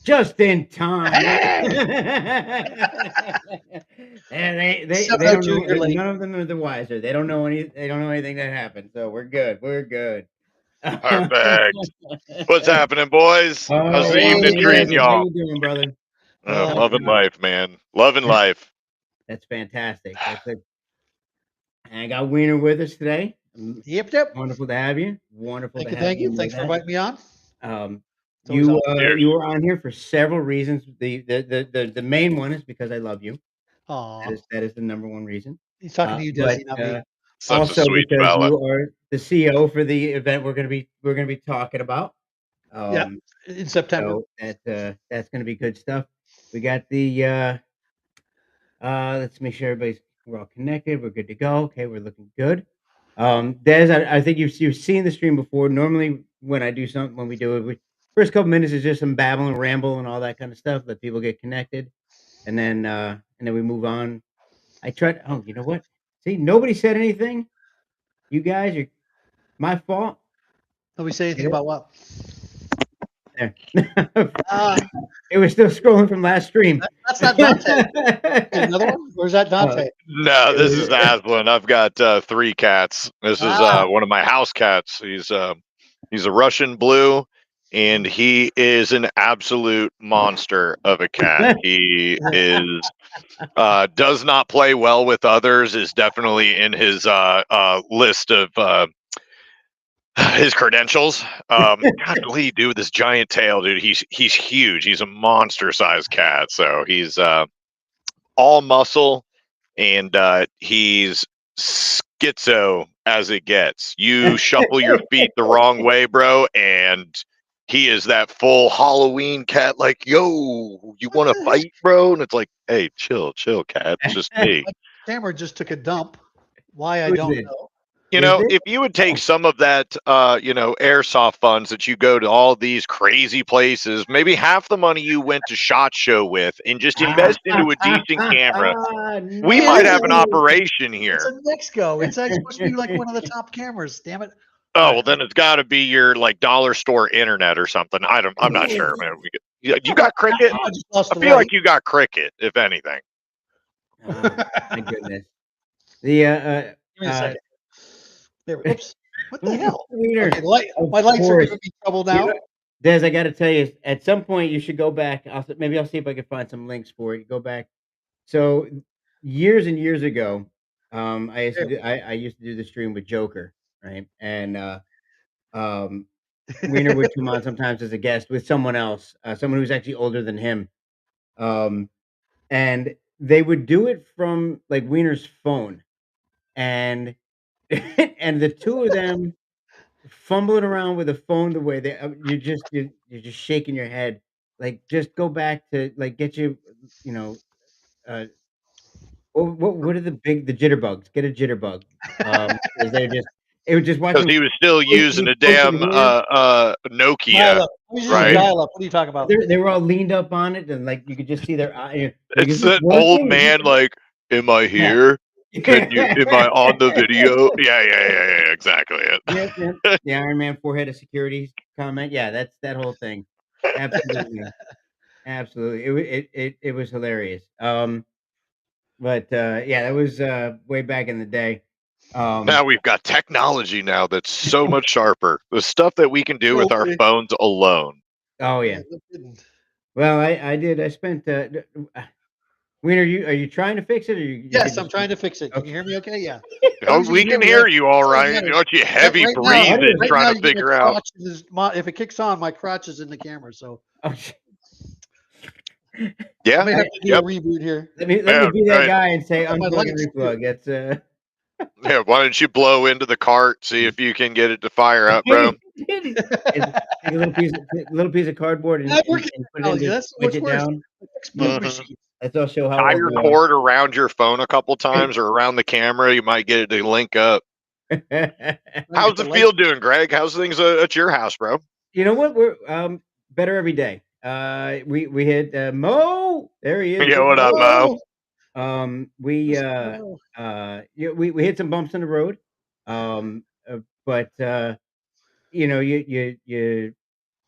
Just in time. And they don't know. None of them are the wiser. They don't know They don't know anything that happened. So we're good. We're good. Perfect. What's happening, boys? How's the evening treating How y'all? you doing, brother? Loving life, man. Loving life. That's fantastic. And I got Wiener with us today. Yep. Wonderful to have you. Wonderful to have Thank you. you. Thanks for inviting me on. You were on here for several reasons. The main one is because I love you. That is the number one reason. He's talking to you, Dezi, not me. Also because you are the CEO for the event we're gonna be talking about. Yeah, in September. So that's gonna be good stuff. We got the let's make sure we're all connected. We're good to go. Okay, we're looking good. Des, I think you've seen the stream before. Normally, when I do something, when we do it, first couple minutes is just some babble and ramble and all that kind of stuff. Let people get connected, and then we move on. I tried. Oh, you know what? See, nobody said anything. You guys are my fault. Nobody say anything about what? There. It was still scrolling from last stream. That's not Dante. Another one? Or is that Dante? No, this is Aslan. I've got 3 cats. This is one of my house cats. He's a Russian blue, and he is an absolute monster of a cat. He is does not play well with others. Is definitely in his list of his credentials. Golly, dude, with this giant tail, dude, he's huge. He's a monster-sized cat. So he's all muscle, and he's schizo as it gets. You shuffle your feet the wrong way, bro, and he is that full Halloween cat. Like, yo, you want to fight, bro? And it's like, hey, chill, cat. It's just me. My camera just took a dump. Why I don't know. You know, if you would take some of that, airsoft funds that you go to all these crazy places, maybe half the money you went to SHOT Show with, and just invest into a decent camera, we might have an operation here. It's a Nexco. It's supposed to be like one of the top cameras. Damn it! Oh well, then it's got to be your like dollar store internet or something. I'm not sure, man. You got Cricket? I feel like you got Cricket, if anything. My goodness. Give me a second. There, oops. What the hell? Okay, my lights are giving me trouble now. Des, I got to tell you, at some point you should go back. I'll see if I can find some links for it. Go back. So years and years ago, I used to do the stream with Joker, right? And Wiener would come on sometimes as a guest with someone else, someone who's actually older than him. And they would do it from like Wiener's phone, and and the two of them fumbling around with a phone the way you're just shaking your head. Like, just go back to like get you, what are the jitterbugs? Get a jitterbug. It would just watch because he was still using a damn Nokia, right? Dial-up. What are you talking about? They were all leaned up on it, and like you could just see their eye. It's that old man, like, am I here? Am I on the video? Yeah, exactly. The Iron Man forehead of security comment. Yeah, that's that whole thing. Absolutely. It was hilarious. But that was way back in the day. Now we've got technology now that's so much sharper. The stuff that we can do with our phones alone. Oh yeah. Well, I did. I spent. Wiener, are you trying to fix it? Or yes, I'm trying to fix it. Can you hear me okay? Yeah. We can hear you all right. You know what? You heavy breathing trying to figure out. If it kicks on, my crotch is in the camera. So. Yeah. I may have to do a reboot here. Let me be that guy and say unplug and replug. That's Yeah, why don't you blow into the cart, see if you can get it to fire up, bro? Take a little piece of cardboard and put it down. That'll show how. Tie your cord around your phone a couple times or around the camera. You might get it to link up. How's the field doing, Greg? How's things at your house, bro? You know what? We're better every day. We hit Mo. There he is. Yeah, what up, Mo? We hit some bumps in the road. But you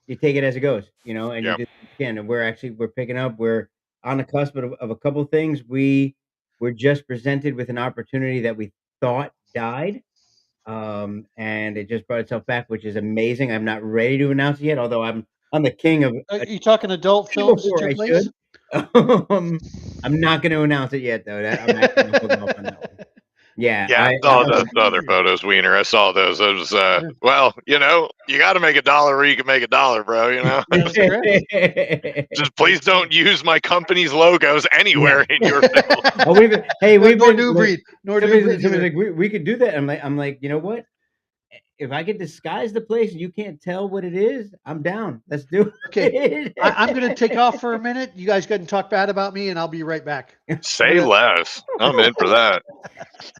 you take it as it goes, you know, and you Yeah. do what you can. And we're picking up. We're on the cusp of a couple things. We were just presented with an opportunity that we thought died, and it just brought itself back, which is amazing. I'm not ready to announce it yet, although I'm the king of Are you talking adult films at before your I place? should. I'm not going to announce it yet, though. I'm actually going to hold off on that one. Yeah, Yeah, I saw the other photos, Wiener. I saw those. It was, well, you know, you got to make $1 where you can make $1, bro. You know, That's correct. just please don't use my company's logos anywhere in your film. Oh, we've nor been New Breed, nor New somebody's Breed either. like we could do that. I'm like, you know what? If I could disguise the place and you can't tell what it is, I'm down. Let's do Okay, it. I'm going to take off for a minute. You guys go ahead and talk bad about me, and I'll be right back. Say less. I'm in for that.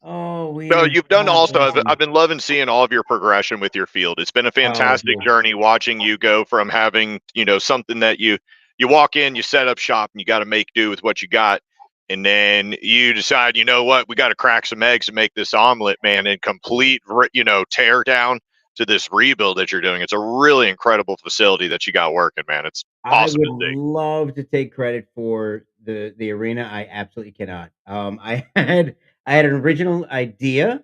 Oh, No, Wiener. you've done God also. bless I've you. been loving seeing all of your progression with your field. It's been a fantastic cool. journey watching you go from having, you know, something that you walk in, you set up shop, and you got to make do with what you got, and then you decide, you know what, we got to crack some eggs and make this omelet, man, and complete, you know, tear down to this rebuild that you're doing. It's a really incredible facility that you got working, man. It's I awesome would to see. love to take credit for the arena. I absolutely cannot. I had an original idea.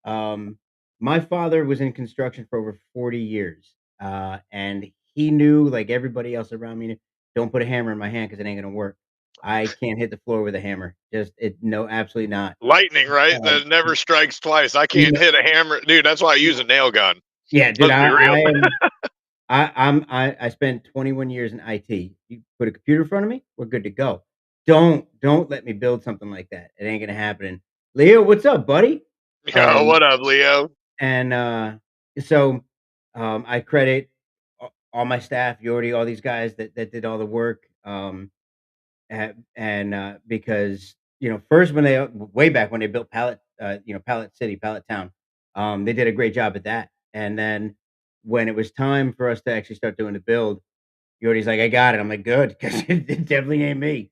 My father was in construction for over 40 years, and he knew, like everybody else around me, don't put a hammer in my hand because it ain't gonna work. I can't hit the floor with a hammer. Just it, no, absolutely not. Lightning, right? Um, That never strikes twice. I you can't hit a hammer, dude. That's why I use a nail gun. yeah, dude, Let's be real. I spent 21 years in IT. You put a computer in front of me, we're good to go. Don't let me build something like that. It ain't gonna happen. Leo, what's up, buddy? Yo, Um, what up, Leo? and so I credit all my staff, Yordi, all these guys that did all the work. And because you know, first when they way back when they built Pallet, Pallet City, Pallet Town, they did a great job at that. And then when it was time for us to actually start doing the build, Yordi's like, "I got it." I'm like, "Good," because it definitely ain't me.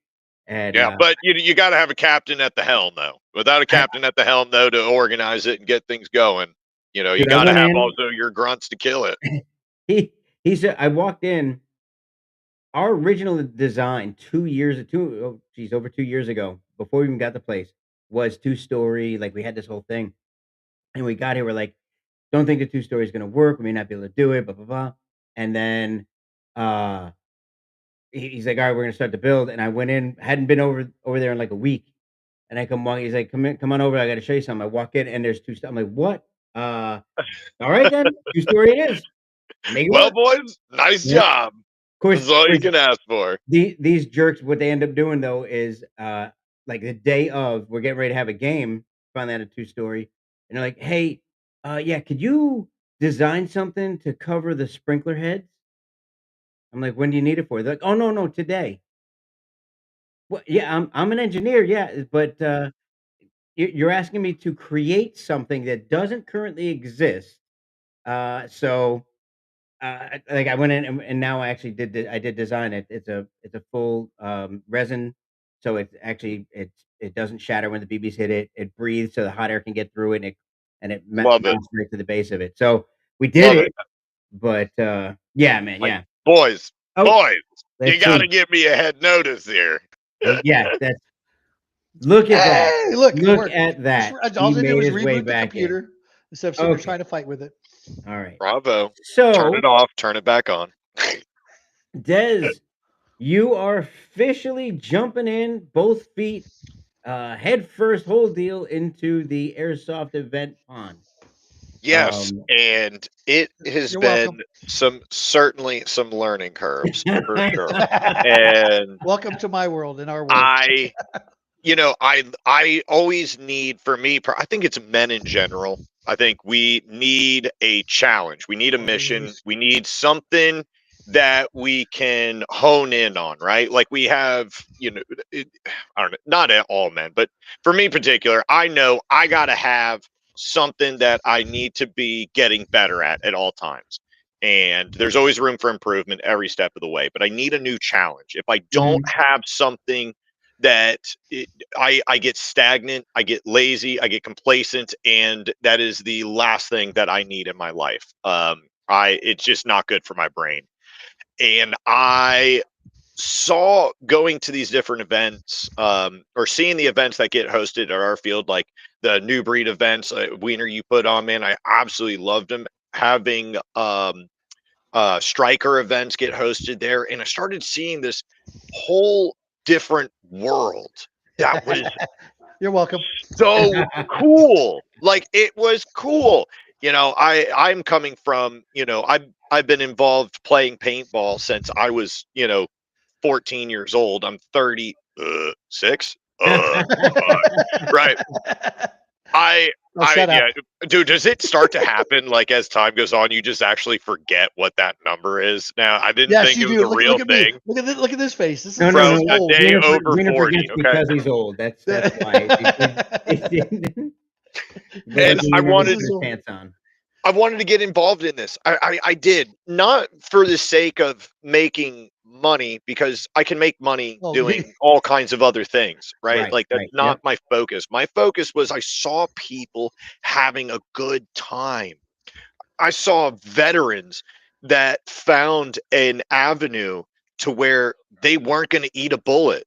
And Yeah, but you got to have a captain at the helm, though. Without a I, captain at the helm, though, to organize it and get things going, you know, you dude, I got to went have in. also your grunts to kill it. He said I walked in. Our original design 2 years ago, before we even got the place, was 2-story. Like we had this whole thing, and we got here. We're like, don't think the 2-story is gonna work. We may not be able to do it. Blah blah blah. And then uh, he's like, all right, we're gonna start the build. And I went in, hadn't been over there in like a week, and I come walk. He's like, come in, come on over. I got to show you something. I walk in, and there's two. I'm like, what? All right then, 2-story it is. Make it Well, work. boys, nice Yep. job. Of That's all you course, can ask for. these jerks, what they end up doing though is like the day of, we're getting ready to have a game, finally at a 2-story, and they're like, "Hey, yeah, could you design something to cover the sprinkler heads?" I'm like, "When do you need it for?" They're like, "Oh no, no, today." Well, yeah, I'm an engineer, yeah, but you're asking me to create something that doesn't currently exist. So like I went in and now I actually I did design it. It's a full resin, so it's actually it doesn't shatter when the BBs hit it. It breathes so the hot air can get through it, and it Love it. mounts right to the base of it. So we did Love it, it. but yeah, man, Like, yeah. boys, Oh, boys, you let's got to see. give me a head notice here. Yeah, that's look at that. Hey, look, it Look worked. at that. All He I did made was his way reboot the back in. computer instead of sitting there Okay, trying to fight with it. all right. Bravo. Turn So it off, turn it back on. Des, you are officially jumping in, both feet, head first, whole deal into the airsoft event pond. Yes, and it has You're welcome. been certainly some learning curves for sure. And Welcome to my world and our world. I always need, for me, I think it's men in general. I think we need a challenge. We need a mission. We need something that we can hone in on, right? Like we have, I don't know, not at all men, but for me in particular, I know I got to have something that I need to be getting better at all times. And there's always room for improvement every step of the way, but I need a new challenge. If I don't have something that I get stagnant, I get lazy, I get complacent, and that is the last thing that I need in my life. It's just not good for my brain. And I saw going to these different events, or seeing the events that get hosted at our field, like the new breed events, Wiener, you put on, man, I absolutely loved them. Having striker events get hosted there, and I started seeing this whole different world that was You're welcome. so cool. Like, it was cool. I'm coming from, I've been involved playing paintball since I was, 14 years old. I'm 36. Right. Shut up. Yeah, dude, does it start to happen like as time goes on, you just actually forget what that number is? Now, I didn't Yes, think you it was do. a real Look at thing. me. Look at this face. This is No, Bro, this is a old. day over Wiener 40, forgets okay? because he's old. That's why. And He I never wanted put his pants on. I wanted to get involved in this. I did, not for the sake of making money, because I can make money Oh, doing all kinds of other things, right? Right, Like, that's right, not yep. my focus. My focus was I saw people having a good time. I saw veterans that found an avenue to where they weren't going to eat a bullet.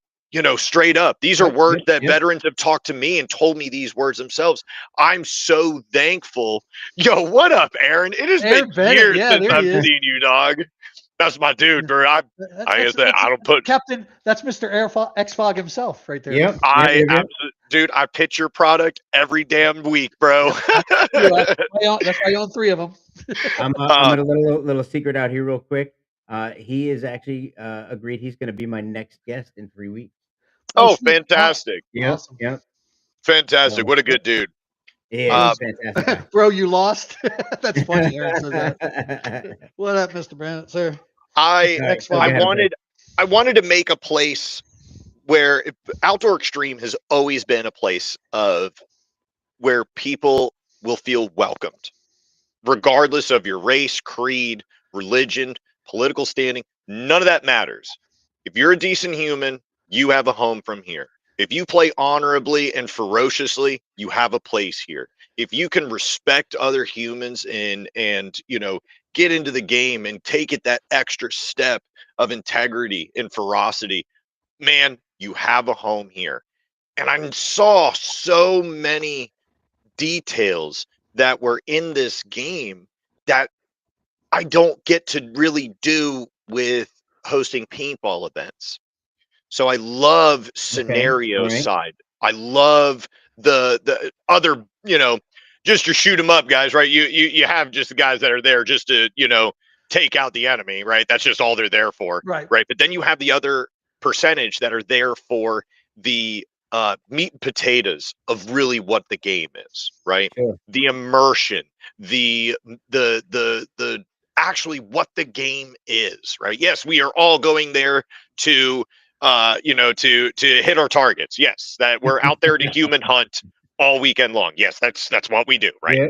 Straight up. These are Yep, words yep, that yep. veterans have talked to me and told me these words themselves. I'm so thankful. Yo, what up, Aaron? It has Aaron been Bennett. years Yeah, since there I've he is. seen you, dog. That's my dude, bro. I guess that That's I don't put. Captain. That's Mr. X-Fog himself right there. Yep, I yep, yep. absolutely, dude. I pitch your product every damn week, bro. That's why I own 3 of them. I'm gonna let a little secret out here real quick. He is actually agreed he's going to be my next guest in 3 weeks. Oh, Oh, sweet. fantastic. Yep, Awesome. yep. Fantastic. So, What a good dude. yeah, he's a fantastic guy. Bro, you lost. That's funny. Aaron says that. What up, Mr. Bennett, sir? I Go ahead, Jose. I wanted to make a place where Outdoor Extreme has always been a place of where people will feel welcomed, regardless of your race, creed, religion, political standing. None of that matters. If you're a decent human, you have a home from here. If you play honorably and ferociously, you have a place here. If you can respect other humans and get into the game and take it that extra step of integrity and ferocity, man, you have a home here. And I saw so many details that were in this game that I don't get to really do with hosting paintball events. So I love Okay, scenario all right. side. I love the other, just to shoot them up, guys, right? You have just the guys that are there just to, take out the enemy, right? That's just all they're there for. Right. Right. But then you have the other percentage that are there for the meat and potatoes of really what the game is, right? Sure. The immersion, the actually what the game is, right? Yes, we are all going there to to hit our targets. Yes, that we're out there to human hunt all weekend long. Yes, that's what we do, right? Yeah.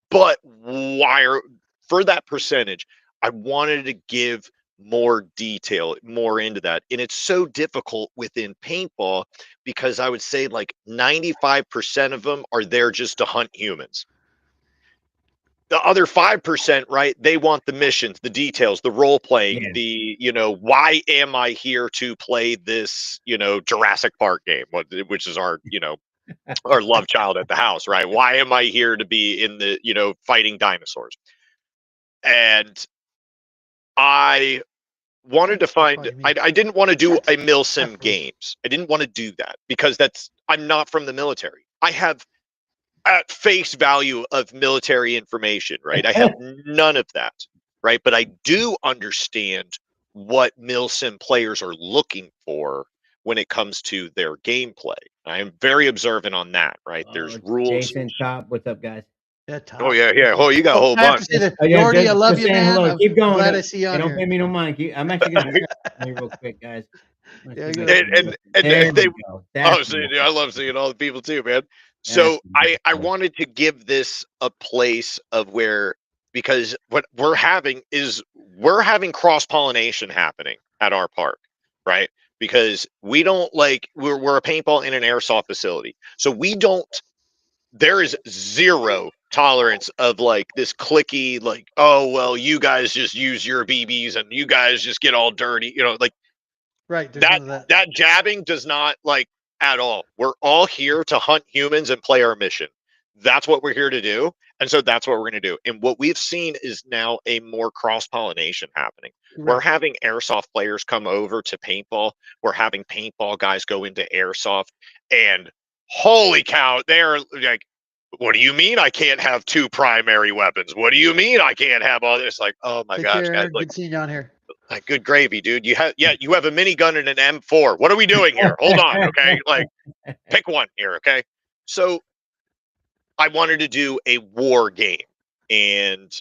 But for that percentage, I wanted to give more detail, more into that. And it's so difficult within paintball because I would say like 95% of them are there just to hunt humans. The other 5%, right? They want the missions, the details, the role playing, Yeah. why am I here to play this, Jurassic Park game, which is our, our love child at the house, right? Why am I here to be in the, fighting dinosaurs? And I wanted to find, I didn't want to do a milsim games. I didn't want to do that because I'm not from the military. I have at face value of military information, right? I have none of that, right? But I do understand what milsim players are looking for when it comes to their gameplay. I am very observant on that, right? There's rules. Jason, Top, what's up, guys? Yeah, Top. Oh yeah. Oh, you got a whole I have bunch. to say that, yeah, Yordi, I love just you, saying man. hello. Keep going. Glad I see you on don't here. pay me no mind. I'm actually gonna here real quick, guys. Yeah, and there they we go. That's I love seeing all the people too, man. So I wanted to give this a place of where, because what we're having cross pollination happening at our park, right? Because we don't we're a paintball in an airsoft facility, so there is zero tolerance of like this clicky, like, oh well, you guys just use your BBs and you guys just get all dirty, like right. that jabbing does not like at all. We're all here to hunt humans and play our mission. That's what we're here to do. And so that's what we're going to do. And what we've seen is now a more cross pollination happening. Right. We're having airsoft players come over to paintball. We're having paintball guys go into airsoft. And holy cow, they're like, what do you mean I can't have 2 primary weapons? What do you mean I can't have all this? Like, oh my gosh, guys, like, good seeing you on here. Like, good gravy, dude. You have a minigun and an M4. What are we doing here? Hold on, okay? Like, pick one here, okay? So I wanted to do a war game and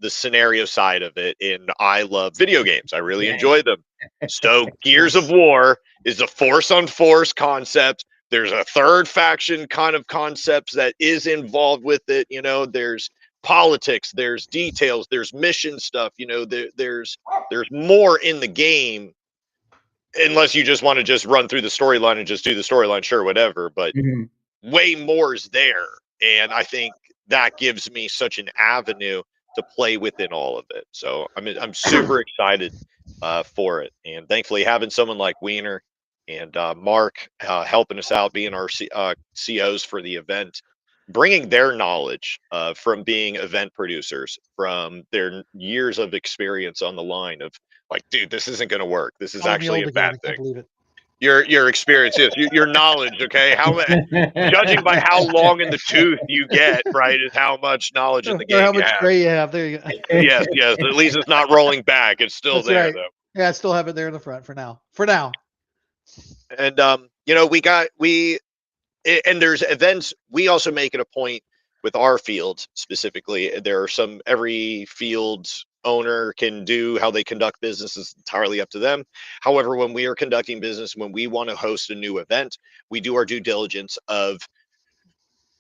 the scenario side of it, and I love video games. I really enjoy them. So Gears of War is a force on force concept. There's a third faction kind of concepts that is involved with it. There's politics, there's details, there's mission stuff. There's more in the game, unless you just want to just run through the storyline and just do the storyline, sure, whatever. But way more is there, and I think that gives me such an avenue to play within all of it. So I'm super excited for it, and thankfully having someone like Wiener and Mark helping us out, being our COs for the event, bringing their knowledge from being event producers, from their years of experience on the line of like, dude, this isn't going to work. This is actually a bad thing. Your experience is your knowledge. Okay, judging by how long in the tooth you get, right, is how much knowledge in the game. How much gray you have. There you go. Yes. At least it's not rolling back. It's still That's there, right. though. Yeah, I still have it there in the front for now. And and there's events. We also make it a point with our field specifically. There are every field owner can do how they conduct business is entirely up to them. However, when we are conducting business, when we want to host a new event, we do our due diligence of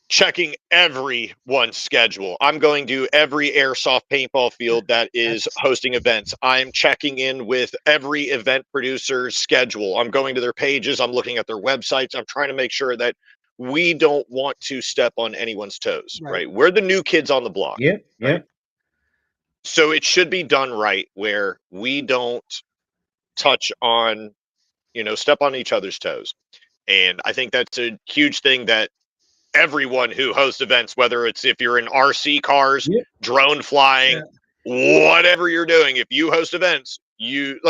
checking everyone's schedule. I'm going to every airsoft paintball field that is hosting events. I'm checking in with every event producer's schedule. I'm going to their pages. I'm looking at their websites. I'm trying to make sure that we don't want to step on anyone's toes, right? We're the new kids on the block. Yep. Right? So it should be done right, where we don't touch on, step on each other's toes. And I think that's a huge thing that everyone who hosts events, whether it's if you're in RC cars, drone flying, whatever you're doing, if you host events, you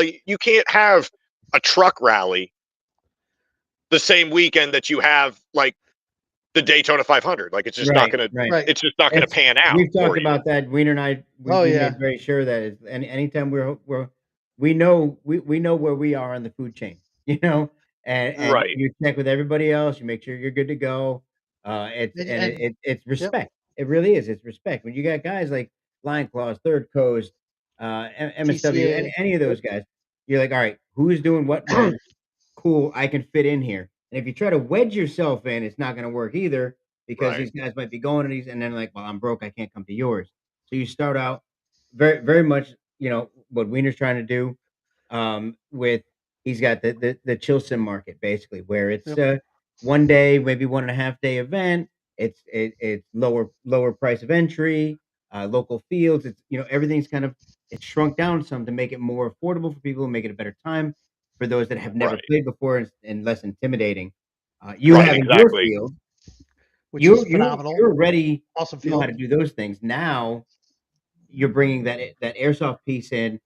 can't have a truck rally the same weekend that you have like the Daytona 500. Like, it's just not going to, it's just not going to pan out. We've talked about that. Wiener and I, we made very sure that anytime we know where we are on the food chain, and you check with everybody else, you make sure you're good to go. It's respect. It really is. It's respect. When you got guys like Lion Claws, Third Coast, MSW, and any of those guys, you're like, all right, who's doing what? Cool, I can fit in here. And if you try to wedge yourself in, it's not going to work either, because these guys might be going to these, and then like, well, I'm broke, I can't come to yours. So you start out very, very much, what Wiener's trying to do. With he's got the chill sim market basically, where it's 1 day, maybe 1.5 day event. It's lower price of entry, local fields. It's everything's kind of it's shrunk down some to make it more affordable for people, make it a better time for those that have never played before, and less intimidating. You have your field, which is phenomenal. You're ready. Awesome field. You know how to do those things. Now you're bringing that airsoft piece in.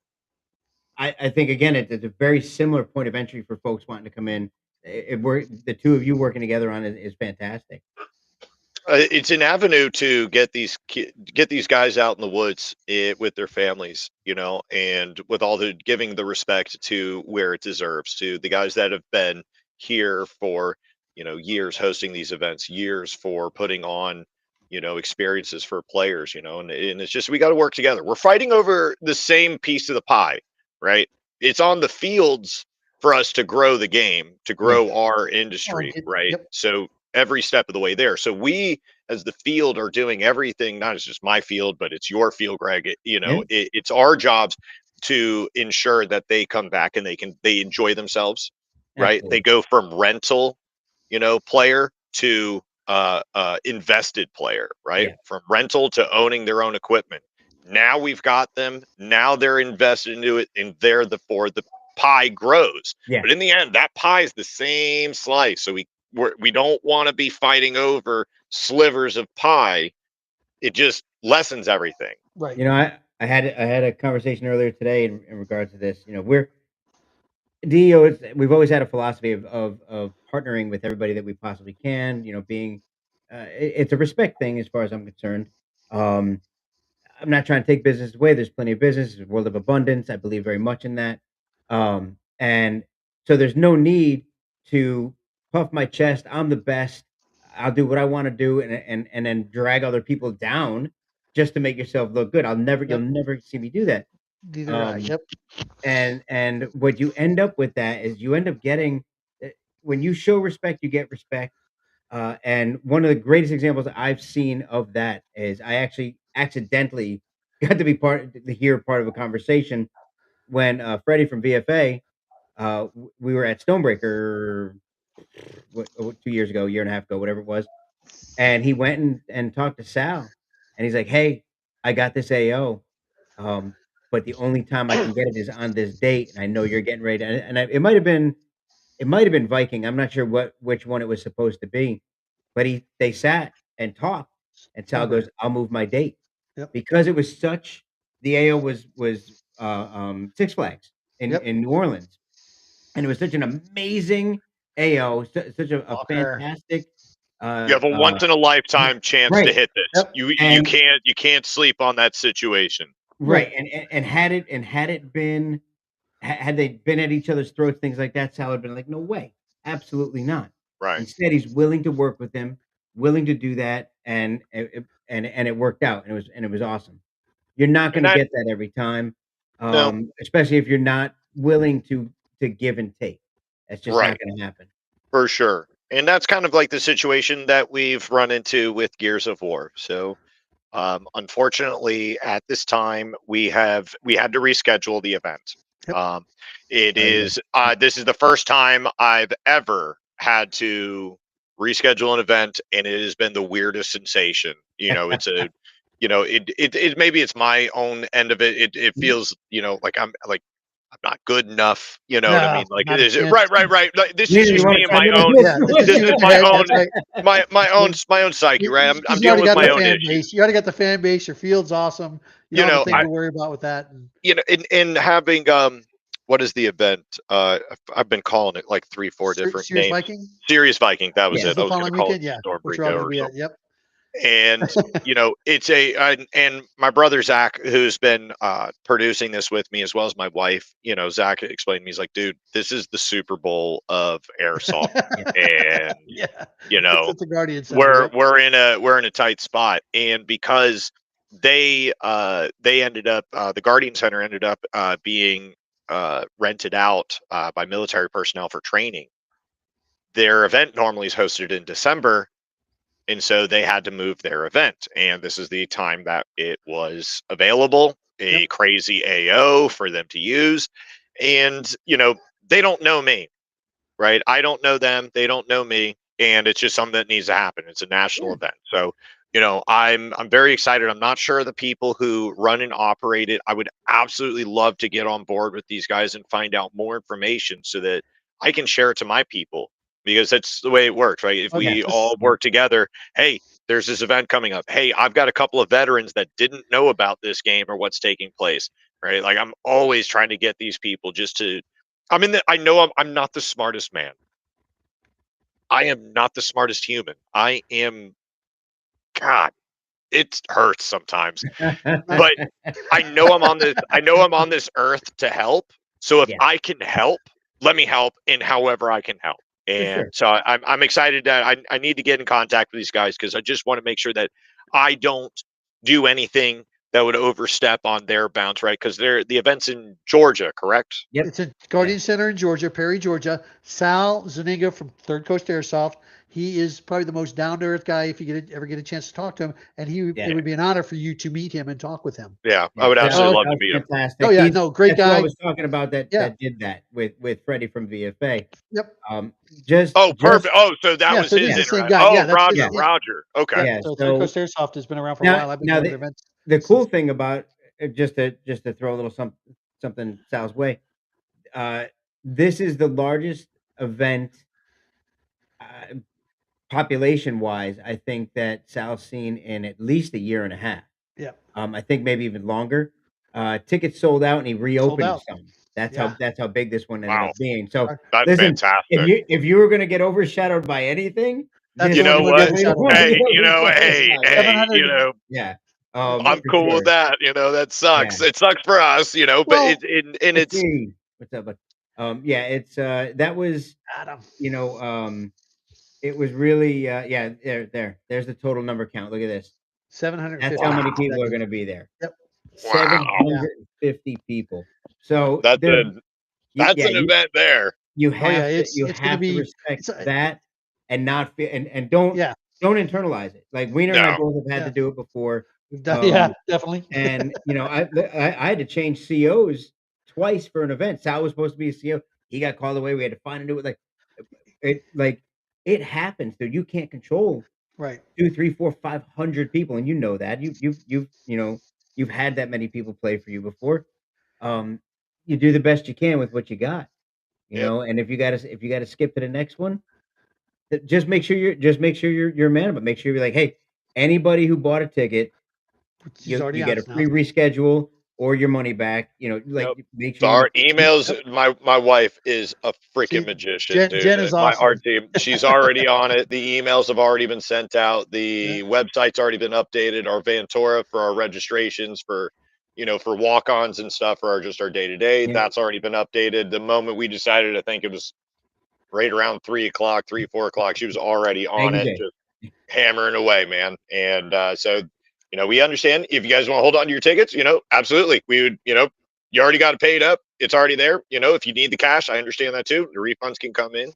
I think again, it's a very similar point of entry for folks wanting to come in. The two of you working together on it is fantastic. It's an avenue to get these guys out in the woods with their families, and with all the giving the respect to where it deserves, to the guys that have been here for years hosting these events, years for putting on experiences for players, and it's just, we got to work together. We're fighting over the same piece of the pie, right? It's on the fields for us to grow the game, to grow our industry, right? So every step of the way there. So we, as the field, are doing everything. Not as just my field, but it's your field, Greg. It's our jobs to ensure that they come back and they enjoy themselves, right? Absolutely. They go from rental, player to invested player, right? Yeah. From rental to owning their own equipment. Now we've got them. Now they're invested into it, and they're the pie grows. Yeah. But in the end, that pie is the same slice. So we don't want to be fighting over slivers of pie. It just lessens everything. Right. I had a conversation earlier today in regards to this. We're DEO. We've always had a philosophy of partnering with everybody that we possibly can. Being it's a respect thing as far as I'm concerned. Um, I'm not trying to take business away. There's plenty of business. It's a world of abundance. I believe very much in that. And so there's no need to puff my chest. I'm the best. I'll do what I want to do, and then drag other people down just to make yourself look good. You'll never see me do that. Yep. And what you end up with that is you end up getting when you show respect, you get respect. And one of the greatest examples I've seen of that is I actually accidentally got to be part of a conversation when Freddie from VFA, we were at Stonebreaker 2 years ago, year and a half ago, whatever it was, and he went and talked to Sal, and he's like, "Hey, I got this AO, but the only time I can get it is on this date, and I know you're getting ready." It might have been Viking. I'm not sure which one it was supposed to be, but they sat and talked, and Sal goes, "I'll move my date." Yep. Because it was such the AO was Six Flags in New Orleans, and it was such an amazing AO, such a fantastic. You have a once in a lifetime chance to hit this. Yep. You can't sleep on that situation. Right. And had they been at each other's throats, things like that, Sal had been like, "No way, absolutely not." Right. Instead, he's willing to work with them, willing to do that, and it worked out, and it was awesome. You're not going to get that every time, especially if you're not willing to give and take. That's just not going to happen. For sure. And that's kind of like the situation that we've run into with Gears of War. So unfortunately, at this time, we had to reschedule the event. This is the first time I've ever had to reschedule an event, and it has been the weirdest sensation. It's it maybe it's my own end of it. It feels like I'm not good enough. You know what I mean? Like, is it right? Like, this is just me and my own. This is my own psyche, right? I'm dealing with my own issues. You got to get the fan base. Your field's awesome. You don't have a thing to worry about with that. In having what is the event? I've been calling it like 3-4 different names. Viking? Serious Viking. That was it. I was going to call it Stormbreaker or something. Yep. And it's and my brother Zach, who's been producing this with me, as well as my wife. Zach explained to me, he's like, "Dude, this is the Super Bowl of airsoft," and it's the Guardian Center, we're in a tight spot, and because they ended up the Guardian Center ended up being rented out by military personnel for training. Their event normally is hosted in December. And so they had to move their event. And this is the time that it was available, a crazy AO for them to use. And, they don't know me, right? I don't know them. They don't know me. And it's just something that needs to happen. It's a national event. So, I'm very excited. I'm not sure the people who run and operate it. I would absolutely love to get on board with these guys and find out more information so that I can share it to my people. Because that's the way it works, right? If we all work together, hey, there's this event coming up. Hey, I've got a couple of veterans that didn't know about this game or what's taking place, right? Like, I'm always trying to get these people just to. I know I'm not the smartest man. I am not the smartest human. I am. God, it hurts sometimes, but I know I'm on this. I know I'm on this earth to help. So if I can help, let me help in however I can help. And so I'm excited that I need to get in contact with these guys because I just want to make sure that I don't do anything that would overstep on their bounds, right? Because the event's in Georgia, correct? Yep. It's at Guardian Center in Georgia, Perry, Georgia. Sal Zuniga from Third Coast Airsoft. He is probably the most down-to-earth guy if you ever get a chance to talk to him. And it would be an honor for you to meet him and talk with him. Yeah, I would absolutely love to meet him. Fantastic. Oh yeah, no, great that's guy. What I was talking about that did that with Freddie from VFA. Yep. Perfect. So that was his same guy. Oh, Roger. Okay. Yeah, so Third Coast Airsoft has been around for a while. I've been going to events. The cool thing about just to throw a little something Sal's way, this is the largest event population wise. I think that Sal's seen in at least a year and a half. Yeah. I think maybe even longer. Tickets sold out and he reopened some. That's how big this one ended up being. So that's fantastic. If you were going to get overshadowed by anything, you know what? Hey, yeah. I'm cool with that. That sucks. Yeah. It sucks for us, but it's what's up, bud? It's that was Adam. It was really there's the total number count. Look at this. 750. That's how many people are going to be there. Yep. 750 people. So that's an event there. You have to respect that and not and don't internalize it. Like Wiener and I both have had to do it before. Definitely. And I had to change COs twice for an event. Sal was supposed to be a CO. He got called away. We had to find a new it happens, dude. You can't control 2, 3, 4, 500 people, and you know that. You've had that many people play for you before. You do the best you can with what you got. And if you gotta skip to the next one, just make sure you're a man, but make sure you're like, hey, anybody who bought a ticket, you get a free reschedule or your money back. Make sure our emails. My wife is a freaking magician, dude. Jen is awesome. My art team, she's already on it. The emails have already been sent out. The website's already been updated. Our Ventura for our registrations for walk-ons and stuff for our day-to-day. That's already been updated. The moment we decided, I think it was right around 3 o'clock, 4 o'clock, she was already on it, just hammering away, man. And so we understand if you guys want to hold on to your tickets, absolutely. We would, you already got it paid up. It's already there. If you need the cash, I understand that too. The refunds can come in.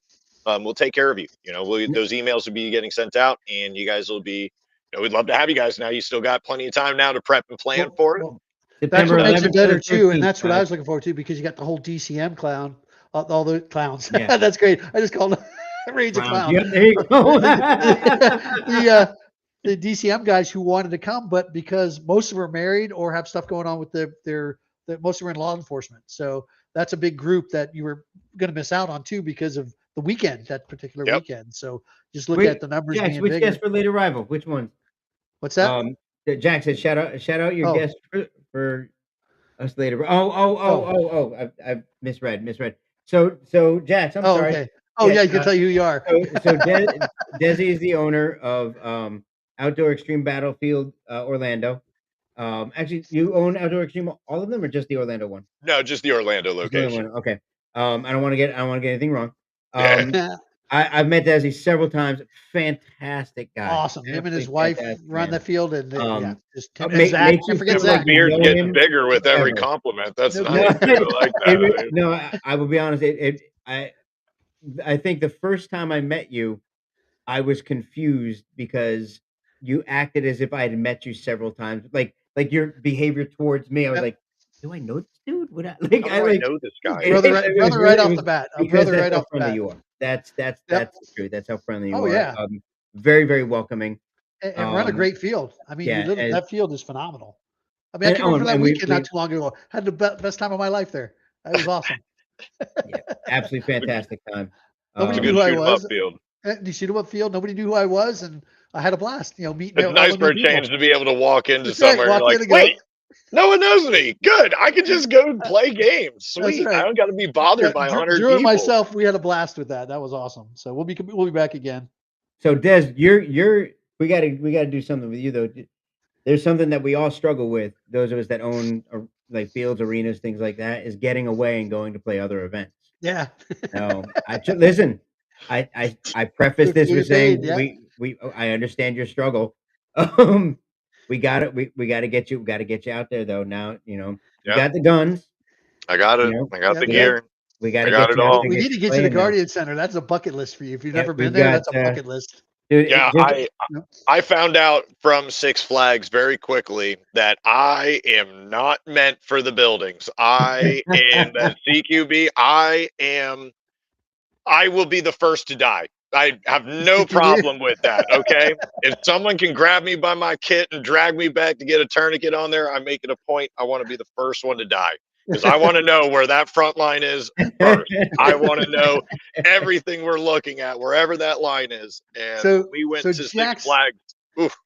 We'll take care of you. Those emails will be getting sent out and you guys will be, we'd love to have you guys now. You still got plenty of time now to prep and plan for it. That's what makes it better too. And that's what I was looking forward to because you got the whole DCM clown, all the clowns. Yeah. That's great. I just called Rage a clown. Yep, there you go. The DCM guys who wanted to come, but because most of them are married or have stuff going on with most of them are in law enforcement. So that's a big group that you were going to miss out on too because of the weekend, that particular weekend. So just look at the numbers. Jax, which guest for late arrival? Which one? What's that? Jack said, shout out your guest for us later. I misread. So Jax, I'm sorry. Okay. You can tell you who you are. So Dezi is the owner of Outdoor Extreme Battlefield Orlando. Actually, you own Outdoor Extreme, all of them, or just the Orlando one? No, just the Orlando location. Okay. I don't want to get anything wrong. I've met Dezi several times. Fantastic guy. Awesome. Him and his wife run the field, and just Zach. Zach. Beard gets bigger with every compliment. That's nice. I like that. No, I will be honest. I think the first time I met you, I was confused because you acted as if I had met you several times. Like your behavior towards me, I was like, do I know this dude? Would I know this guy? Brother right off the bat. Brother right off the bat. You are. That's the truth. That's how friendly you are. Oh yeah. Very, very welcoming. And run a great field. I mean, that field is phenomenal. I mean, I can remember that weekend not too long ago. Had the best time of my life there. That was awesome. Absolutely fantastic time. Nobody knew who I was. You shoot 'em up field. Nobody knew who I was, and I had a blast. Meeting. It's nice for a change to be able to walk into somewhere and like, wait, no one knows me. Good, I can just go and play games. Sweet, I don't got to be bothered by 100 people. Drew and myself, we had a blast with that. That was awesome. So we'll be back again. So Des, we got to do something with you though. There's something that we all struggle with. Those of us that own like fields, arenas, things like that, is getting away and going to play other events. Yeah. No, listen. I preface this with saying I understand your struggle. we got it. We got to get you. We got to get you out there though. Now you Yeah. got the guns. I got it. I got the gear. We got I to got get it you out all. there. We Get need to you get to the playing now. Guardian Center. That's a bucket list for you. If you've Yeah, never been we've there, got, that's a bucket list. dude. Yeah, I found out from Six Flags very quickly that I am not meant for the buildings. I am the CQB. I will be the first to die. I have no problem with that. Okay. If someone can grab me by my kit and drag me back to get a tourniquet on there, I make it a point. I want to be the first one to die because I want to know where that front line is first. I want to know everything we're looking at, wherever that line is. And So- we went so to Six Jack's- Flags. Oof.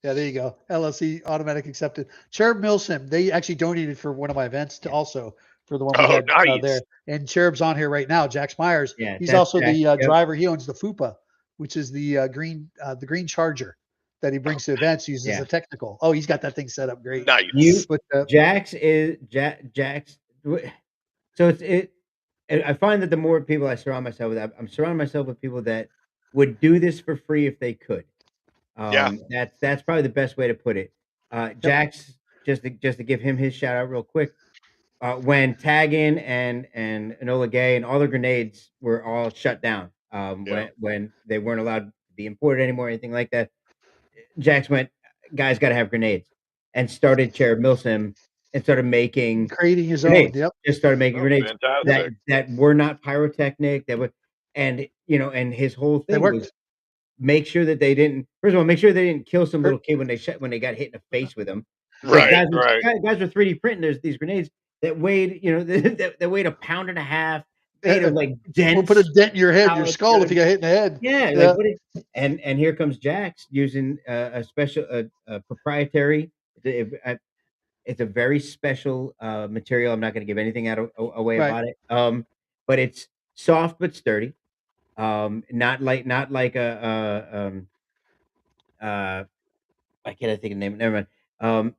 Yeah, there you go. LLC automatic accepted. Cherub Milsim, they actually donated for one of my events to also for the one we had nice. there. And Cherub's on here right now. Jax Myers. Yeah, He's that's also Jack, the yep. driver. He owns the FUPA, which is the green Charger that he brings to events. Uses Yeah. a technical. Oh, he's got that thing set up great. Nice. But Jax is Jax. So I find that the more people I surround myself with, I'm surrounding myself with people that would do this for free if they could. Yeah. That's probably the best way to put it. Jax, just to give him his shout out real quick. When Taggin and Enola Gay and all the grenades were all shut down, when they weren't allowed to be imported anymore, anything like that, Jax went, guys got to have grenades, and started Cherub Milsim and started making creating his grenades. own. Yep. Just started making grenades Fantastic. that were not pyrotechnic. That were, and and his whole thing was make sure that they didn't. First of all, make sure they didn't kill some little kid when they got hit in the face with them. Right. Guys were 3D printing these grenades that weighed that weighed a pound and a half, made of like dense. We'll put a dent in your head, your skull, if you got hit in the head. Yeah. And here comes Jax using a special proprietary. It's a very special material. I'm not going to give anything away about it. But it's soft but sturdy. Not like a I can't think of the name. Never mind.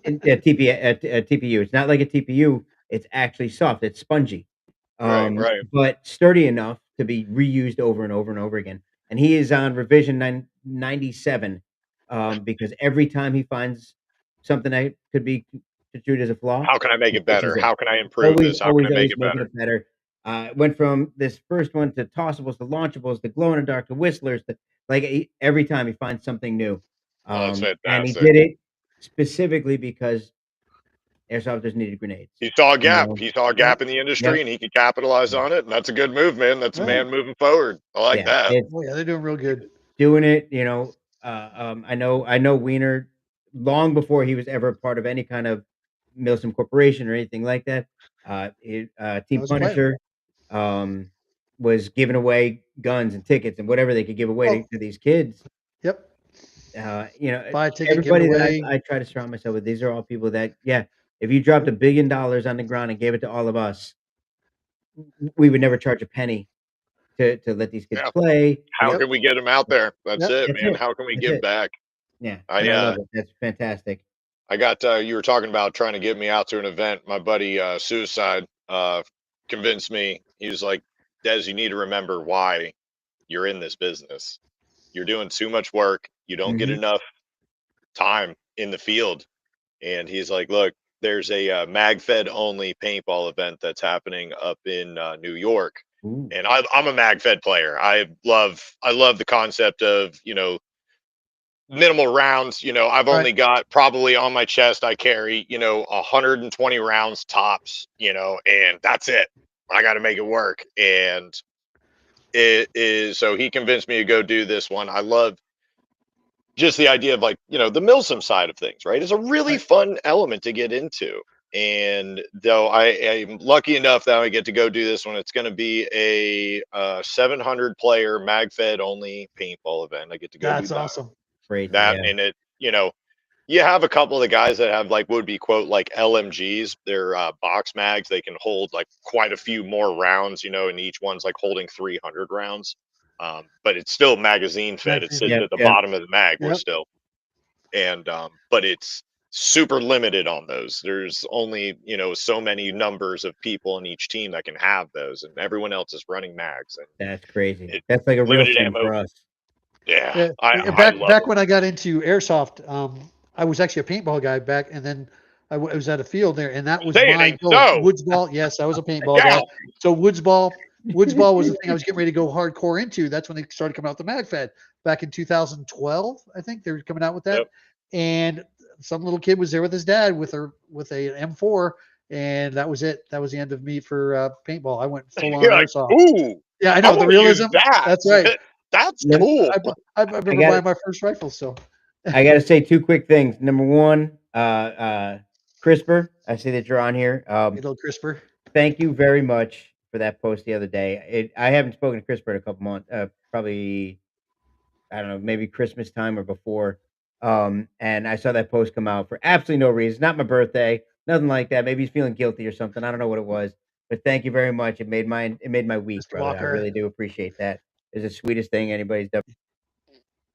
TPU. It's not like a TPU. It's actually soft. It's spongy. Right. But sturdy enough to be reused over and over and over again. And he is on revision 97 because every time he finds something that could be construed as a flaw, how can I make it better? How can I improve this? How can I make it better? Went from this first one to tossables, to launchables, to glow in the dark, to whistlers, to every time he finds something new. That's fantastic. And he did it specifically because airsofters needed grenades. He saw a gap. He saw a gap in the industry, and he could capitalize on it. And that's a good move, man. That's a man moving forward. I like that. They're doing real good. Doing it, I know Wiener long before he was ever part of any kind of Milsim Corporation or anything like that. Team Punisher was giving away guns and tickets and whatever they could give away to these kids. Yep. Buy a ticket, everybody that I try to surround myself with, these are all people that, if you dropped $1 billion on the ground and gave it to all of us, we would never charge a penny to let these kids play. How can we get them out there? That's it, man. How can we give back? Yeah, I love it. That's fantastic. I got you were talking about trying to get me out to an event. My buddy Suicide convinced me. He was like, Dez, you need to remember why you're in this business. You're doing too much work. You don't get enough time in the field. And he's like, look, there's a MagFed only paintball event that's happening up in New York. Ooh. And I'm a MagFed player. I love the concept of, minimal rounds. I've only got probably on my chest, I carry, 120 rounds tops, and that's it. I got to make it work. And it is, so he convinced me to go do this one. I love just the idea of the Milsim side of things, right? It's a really fun element to get into. And though I am lucky enough that I get to go do this one, it's going to be a 700 player MagFed only paintball event. I get to go. That's awesome. Great. And it, you have a couple of the guys that have would be quote LMGs. They're box mags. They can hold quite a few more rounds, and each one's holding 300 rounds. But it's still magazine fed. It sits at the bottom of the mag. We're still, and but it's super limited on those. There's only so many numbers of people in each team that can have those, and everyone else is running mags. And that's crazy. That's like a real thing for us. Yeah. Back when I got into airsoft, I was actually a paintball guy back, and then I was at a field there, and that was Say it my ain't goal. so. Woods ball. Yes, I was a paintball Yeah. guy. So woods ball was the thing I was getting ready to go hardcore into. That's when they started coming out with the MagFed back in 2012. I think they were coming out with that. Yep. And some little kid was there with his dad with a M4, and that was it. That was the end of me for paintball. I went full on You're like, airsoft. ooh, Yeah, I I know the want to use realism. that. That's right. That's Let- cool. I remember got buying it. my first rifle. So I got to say 2 quick things. Number 1, CRISPR, I see that you're on here. a little crisper. Thank you very much for that post the other day. I haven't spoken to CRISPR in a couple months, probably, I don't know, maybe Christmas time or before. And I saw that post come out for absolutely no reason. Not my birthday, nothing like that. Maybe he's feeling guilty or something. I don't know what it was, but thank you very much. It made my week, Mr. brother. I Walker. really do appreciate that. It's the sweetest thing anybody's done.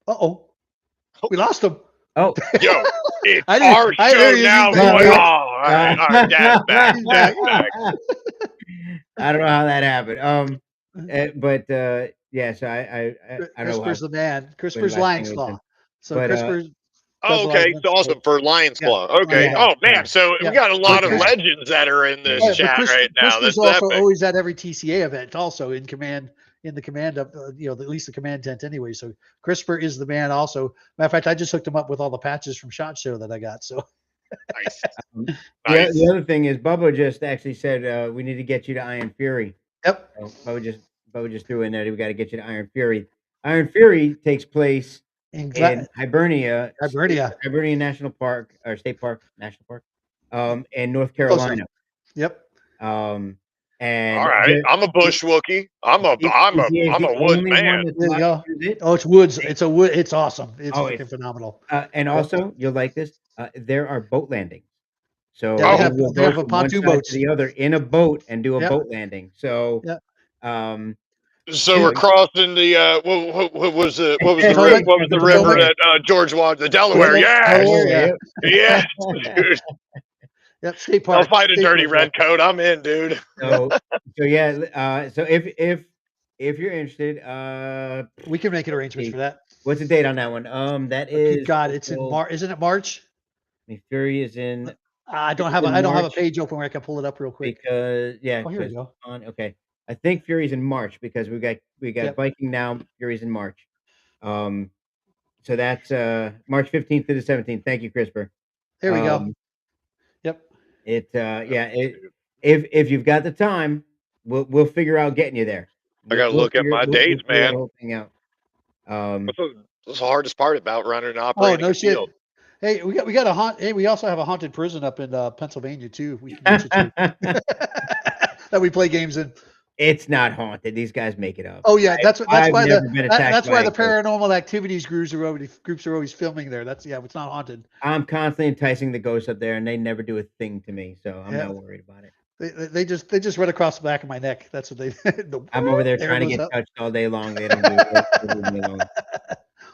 Uh-oh. We lost him. Oh, Yo, it's I didn't- our I- show there he is. now. He's back. Boy. Oh, all right. Our dad's back. He's Dad's back. back. I don't know how that happened. But yeah, so I don't know how CRISPR's the man. when CRISPR's last Lion's thing was Claw. done. So But, CRISPR's Oh, okay. So awesome for Lion's Yeah. Claw. Okay. Yeah. Oh man. Yeah. So Yeah. we got a lot of Chris- legends that are in this Yeah, chat right now. CRISPR's That's also epic. always at every TCA event, also in the command of at least the command tent anyway. So CRISPR is the man. Also, matter of fact, I just hooked him up with all the patches from SHOT Show that I got. So Nice. The Nice. the other thing is Bubba just actually said, we need to get you to Iron Fury. yep. So Bubba just threw in there, we gotta get you to Iron Fury. Iron Fury takes place In in Hibernia Hibernia. National Park or State Park, National Park, in North Close Carolina. Yep. And All right. I'm a bush Wookie. I'm a wood man. There you go. It. Oh, it's woods. It's a wood. It's awesome. It's Oh, fucking phenomenal. And also, you'll like this. There are boat landings. So Yeah, they you will have go a from one pontoon side to boats. the other in a boat and do a Yep. boat landing. So, Yep. So we're crossing the what was the Potomac? river that George Watched? The Delaware. Delaware, Yes. Dude. Yep. State I'll Park. fight a State dirty Park, red coat. I'm in, dude. so yeah. So if you're interested, We can make arrangements for that. what's the date on that one? That Good is God, it's in March. Isn't it March? Fury is in I don't have a March. page open where I can pull it up real quick. because Oh, here we go. okay. I think Fury's in March because we got Yep. Viking now. Fury's in March. So that's March 15th to the 17th. Thank you, CRISPR. There we go. Yep. If you've got the time, we'll figure out getting you there. I gotta look at my dates, figure that man. whole thing out. What's the hardest part about running and Oh, operating no a shit. field? Hey, we got a haunt. Hey, we also have a haunted prison up in Pennsylvania too. We can get you to that we play games in. It's not haunted. These guys make it up. Oh yeah, that's why never been attacked that's by why a the ghost. paranormal activities groups are always filming there. It's not haunted. I'm constantly enticing the ghosts up there, and they never do a thing to me, so I'm Yeah. not worried about it. They just run across the back of my neck. That's what they. I'm over there trying to goes get up. touched all day long. They don't do it. They leave me alone.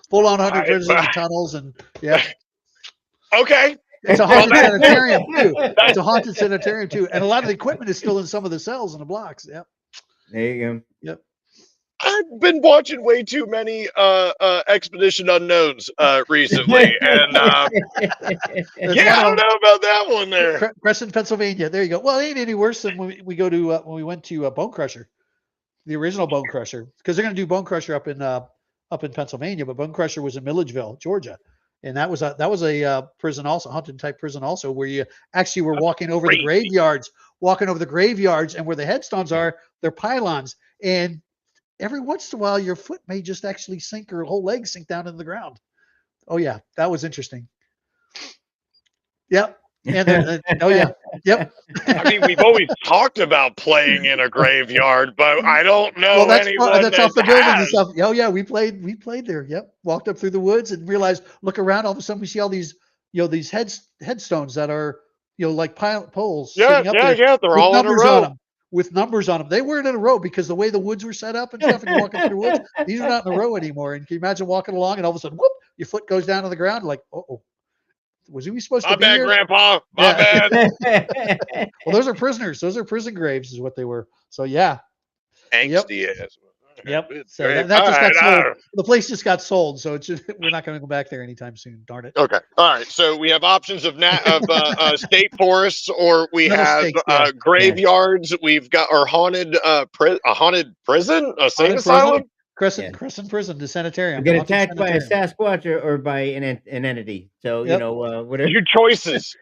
Full on haunted Right, prisons and but- tunnels and yeah. Okay. It's a haunted that- sanitarium too. It's a haunted sanitarium too, and a lot of the equipment is still in some of the cells in the blocks. Yep. There you Yep. I've been watching way too many Expedition Unknowns recently, and go. yeah, I don't know about that one there. Crescent, Pennsylvania. There you go. Well, it ain't any worse than when we go to when we went to Bone Crusher, the original Bone Crusher, because they're going to do Bone Crusher up in Pennsylvania, but Bone Crusher was in Milledgeville, Georgia, and that was a prison also, haunted type prison also, where you actually were walking over the graveyards, and where the headstones are, they're pylons, and every once in a while your foot may just actually sink or whole leg sink down in the ground. Oh yeah, that was interesting. Yep. And oh yeah, yep. I mean, we've always talked about playing in a graveyard, but I don't know anyone that's that off the building and has. stuff. Oh yeah, we played there. Yep. Walked up through the woods and realized, look around, all of a sudden we see all these, these headstones that are, like poles. Yeah, sitting up there yeah, they're with all in a numbers row. on them. With numbers on them. They weren't in a row because the way the woods were set up and stuff, and you're walking through woods, these are not in a row anymore. And can you imagine walking along and all of a sudden, whoop, your foot goes down to the ground, like, oh, was we supposed My to be bad, here? Grandpa. My bad. Well, those are prisoners. Those are prison graves, is what they were. So yeah. Angsty ass. Yep. It's So great. that just All got right, sold. The place just got sold, so it's just, we're not going to go back there anytime soon. Darn it. okay. All right. So we have options of state forests, or we have Rattlesnakes, yeah. graveyards. We've got our haunted a haunted prison, a sane Haunted prison, asylum. Crescent Prison, the sanitarium. You get Haunted attacked by a sanitarium. Sasquatch or by an entity. So you Yep. know whatever. Your choices,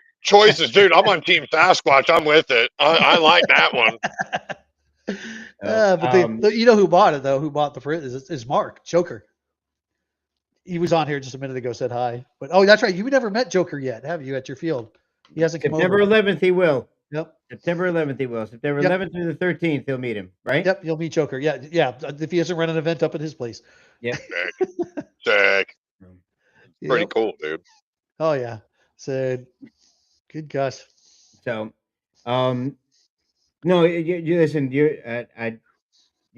dude. I'm on Team Sasquatch. I'm with it. I like that one. So, But you know who bought it though? Who bought the prison is Mark Joker. He was on here just a minute ago. Said hi. But oh, that's right. You never met Joker yet, have you? At your field, he hasn't come September over. 11th, he will. Yep. September 11th, he will. September Yep. 11th through the 13th, he'll meet him. Right? Yep. You'll meet Joker. Yeah. Yeah. If he hasn't run an event up at his place. Yep. Sick. Pretty Yep. cool, dude. Oh yeah. So good gosh. So, no, you listen. You're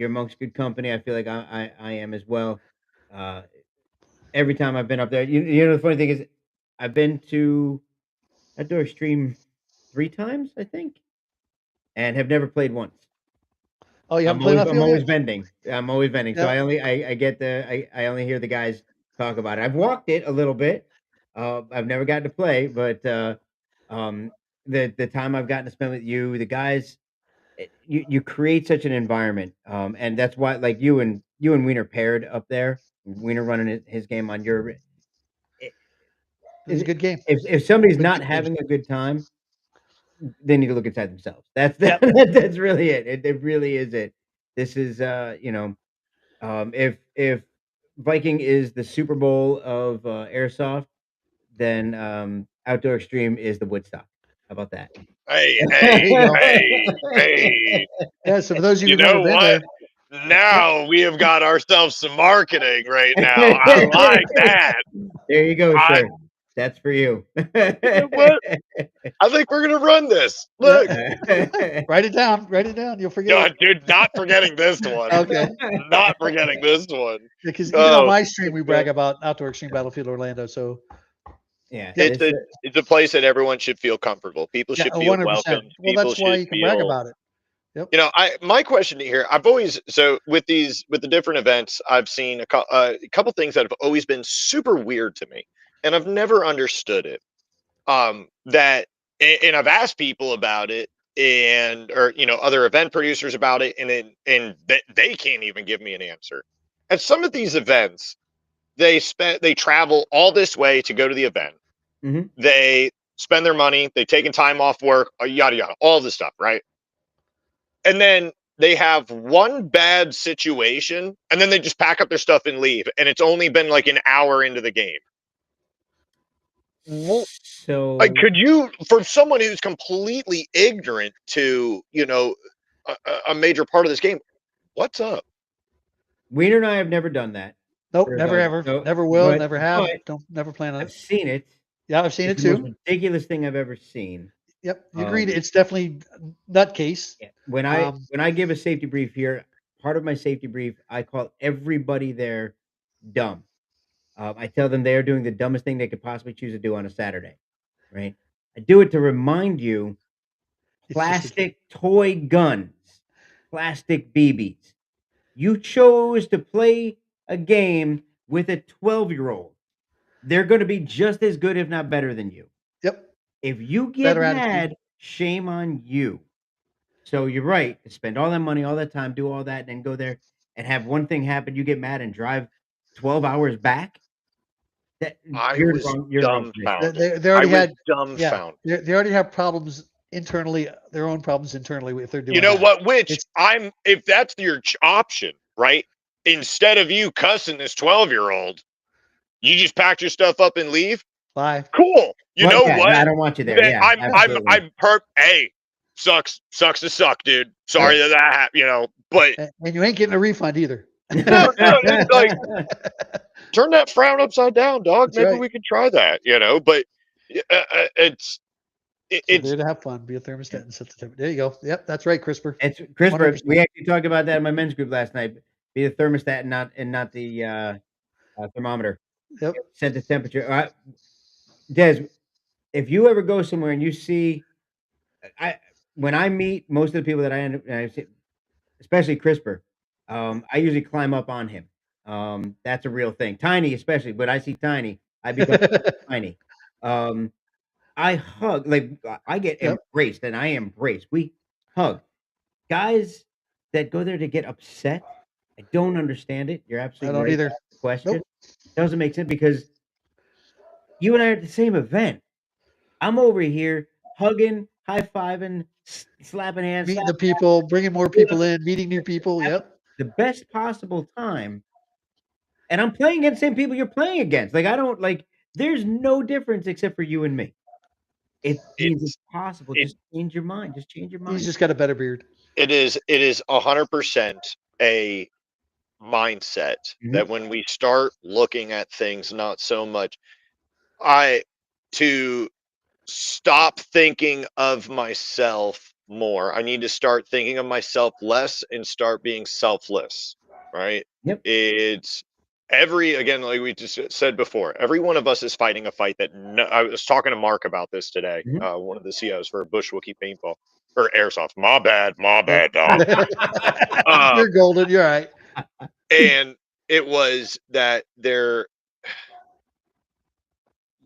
amongst good company. I feel like I am as well. Every time I've been up there, you know the funny thing is, I've been to Outdoor Extreme 3 times, I think, and have never played once. Oh, you haven't played on I'm field always yet? vending. I'm always vending. So Yep. I get I only hear the guys talk about it. I've walked it a little bit. I've never gotten to play, but the time I've gotten to spend with you, the guys, you create such an environment, and that's why like you and Wiener paired up there. Wiener running his game on your. It was a good game. If somebody's Good not game. having a good time, they need to look inside themselves. That's Yep. that's really it. It really is it. This is if Viking is the Super Bowl of airsoft, then Outdoor Extreme is the Woodstock. How about that? Hey, There you go. hey. Yeah. So for those of you You who've never know been what? there, Now we have got ourselves some marketing right now. I like that. There you go, I- sir. That's for you. You know what? I think we're gonna run this. Look, write it down. Write it down. You'll forget no, it. dude, not forgetting this one. Okay. Not forgetting this one. Because even on Oh, my stream, we brag about Outdoor Extreme Battlefield Orlando. So Yeah, it's this, a place that everyone should feel comfortable. People yeah, should feel 100%. welcomed. Well, People that's why should you can brag feel. about it. Yep. You know, my question here, I've always with the different events, I've seen a couple things that have always been super weird to me, and I've never understood it. That and I've asked people about it, and or other event producers about it, and they can't even give me an answer. At some of these events, they travel all this way to go to the event. Mhm. They spend their money, they taken time off work, yada yada, all this stuff, right? And then they have one bad situation and then they just pack up their stuff and leave, and it's only been like an hour into the game. So Like, could you, for someone who's completely ignorant to a major part of this game, what's up? Wiener and I have never done that. Nope. Never ever. So, Never will. but Never have. but Don't never plan on I've it. seen it. Yeah, I've seen It's it the most too. ridiculous thing I've ever seen. Yep. You agreed. It's definitely nutcase. Yeah. When I give a safety brief here, part of my safety brief, I call everybody there dumb. I tell them they are doing the dumbest thing they could possibly choose to do on a Saturday, right? I do it to remind you, It's just a plastic toy guns, plastic BBs. You chose to play a game with a 12-year-old. They're going to be just as good, if not better than you. Yep. If you get Better attitude. mad, shame on you. So you're right. To spend all that money, all that time, do all that, and then go there and have one thing happen. You get mad and drive 12 hours back. That I you're was wrong. You're wrong. dumbfounded. They already had dumbfounded. Yeah, they already have problems internally, their own problems internally if they're doing. You know that. what? If that's your option, right? Instead of you cussing this 12-year-old, you just pack your stuff up and leave. Bye. Cool. You know what? I don't want you there. Yeah, Hey, sucks to suck, dude. Sorry that happened. But and you ain't getting a refund either. no, it's like turn that frown upside down, dog. That's Maybe right. we can try that. But it's there to have fun. Be a thermostat and set the temperature. There you go. Yep, that's right, CRISPR. It's CRISPR. 100%. We actually talked about that in my men's group last night. Be the thermostat and not the thermometer. Yep. Set the temperature. Des, if you ever go somewhere and you see, when I meet most of the people that I see, especially CRISPR, I usually climb up on him. That's a real thing. Tiny, especially when I see Tiny, I become Tiny. Um, I hug, like I get Yep. embraced, and I embrace. We hug. Guys that go there to get upset, I don't understand it. You're I absolutely don't right to either. ask the question. Nope. Doesn't make sense because you and I are at the same event. I'm over here hugging, high fiving, slapping hands, Meeting the slapping people, bringing more people in, meeting new people. having Yep. the best possible time, and I'm playing against the same people you're playing against. Like I don't like. There's no difference except for you and me. It means it's It's possible. it Just change your mind. Just change your He's mind. just got a better beard. it is 100% a mindset Mhm. that when we start looking at things, not so much I to stop thinking of myself more. I need to start thinking of myself less and start being selfless, right? Yep. It's again, like we just said before, every one of us is fighting a fight that I was talking to Mark about this today, Mhm. one of the CEOs for Bush Wookie Paintball or Airsoft. My bad, dog. You're Um, golden. You're all right. and it was that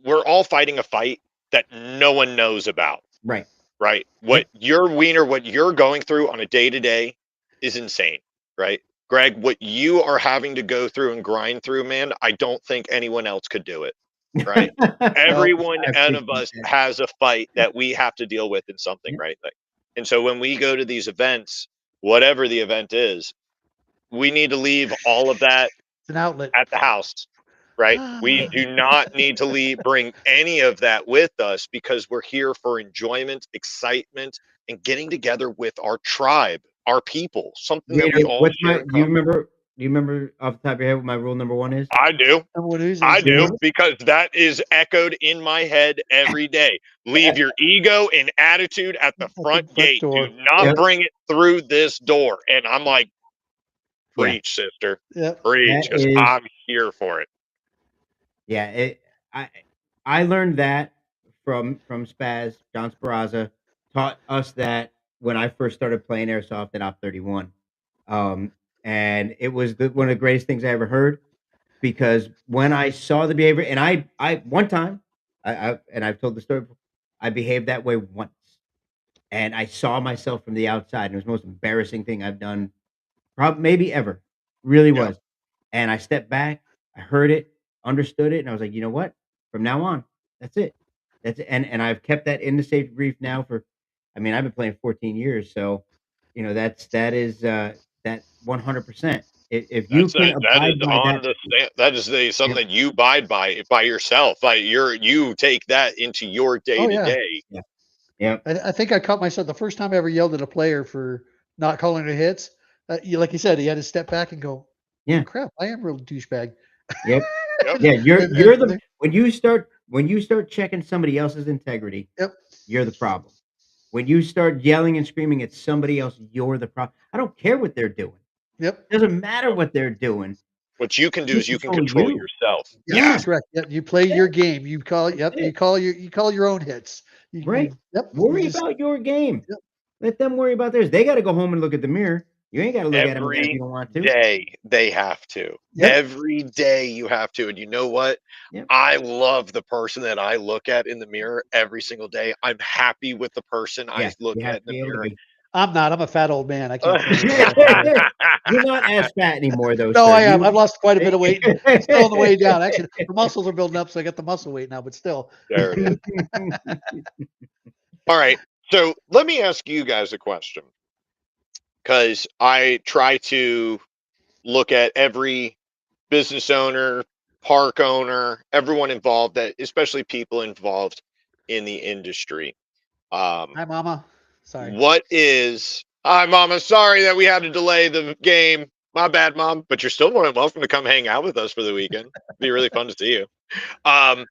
we're all fighting a fight that no one knows about. Right. Right? Yep. What you're going through on a day to day is insane, right? Greg, what you are having to go through and grind through, man, I don't think anyone else could do it, right? Well, Everyone I out of appreciate us that. has a fight that we have to deal with in something, Yep. right? Like, and so when we go to these events, whatever the event is, we need to leave all of that it's an outlet. at the house, right? We It, do not need to bring any of that with us because we're here for enjoyment, excitement, and getting together with our tribe, our people, something that we Gator, all what's share my in common. do you remember off the top of your head what my rule number 1 is? I do. And what is I it? Do you do remember? because that is echoed in my head every day. Leave your ego and attitude at the At the front front gate. Do door. not Yep. Yep. bring it through this door. And I'm like, Yeah. preach, sister. Yep. Preach, That because is I'm here for it. yeah, I I learned that from Spaz, John Sparaza taught us that when I first started playing airsoft at Op 31. Um, and it was one of the greatest things I ever heard because when I saw the behavior and I one time and I've told the story before, I behaved that way once and I saw myself from the outside and it was the most embarrassing thing I've done probably maybe ever. Really Yeah. was. And I stepped back, I heard it, understood it, and I was like, "You know what? From now on, that's it. That's it." And I've kept that in the safety brief now for I mean, I've been playing 14 years, so, that is, that 100%. If you That's can that is abide by on that the that is something yep, that you abide by yourself. Like you take that into your day Oh to yeah. day. yeah, yep, I think I caught myself the first time I ever yelled at a player for not calling the hits. Like you said, he had to step back and go, yeah, "Crap, I am a real douchebag." yep, Yep. yeah, you're And the when you start checking somebody else's integrity, yep, you're the problem. When you start yelling and screaming at somebody else, you're the problem. I don't care what they're doing. yep. Doesn't matter Yep. what they're doing. What you can do You is you can control control you. yourself. Yes, Yeah, Yes. correct. Yep, you play your that's game. You call it. that's Yep, it. you call your own hits. Right. You Worry just about your game. yep, Let them worry about theirs. They gotta go home and look at the mirror. You ain't gotta look at them again if you Every don't want to. day they have to. yep, Every day you have to. And you know what? Yep. I love the person that I look at in the mirror every single day. I'm happy with the person I Yeah. look You at have in to the be able to mirror. be. I'm not. I'm a fat old man. I can't figure myself out yet. You're not as fat anymore though, No, sir. I am. I've You lost quite a bit of weight. I'm still on the way down. Actually, the muscles are building up, so I got the muscle weight now. But still, There it is. All right. So let me ask you guys a question because I try to look at every business owner, park owner, everyone involved, that especially people involved in the industry. Um, hi, Mama. Sorry. what is? Hi, Mama. Sorry that we had to delay the game. My bad, Mom. But you're still more than welcome to come hang out with us for the weekend. It'd be really fun to see you. Um,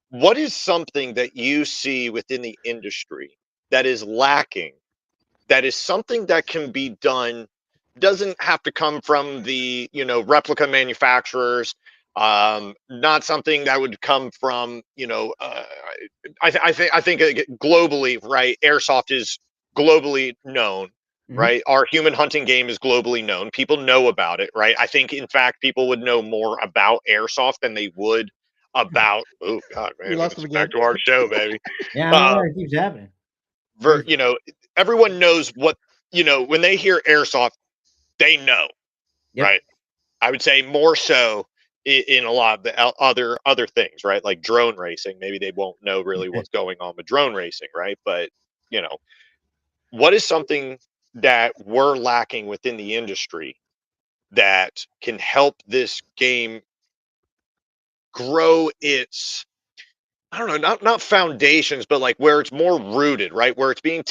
what is something that you see within the industry that is lacking, that is something that can be done, doesn't have to come from the replica manufacturers, not something that would come from I think globally, right? Airsoft is globally known. right? Our human hunting game is globally known. People know about it, right? I think, in fact, people would know more about airsoft than they would about. Oh God, We man, lost it's him back again. to our show, baby. Yeah, I don't know Uh, why it keeps happening. Crazy. you know, everyone knows what when they hear airsoft, they know, Yep. right? I would say more so in a lot of the other things, right? Like drone racing. Maybe they won't know really what's going on with drone racing, right? But you know, what is something that we're lacking within the industry that can help this game grow its, I don't know, not foundations, but like where it's more rooted, right? Where it's being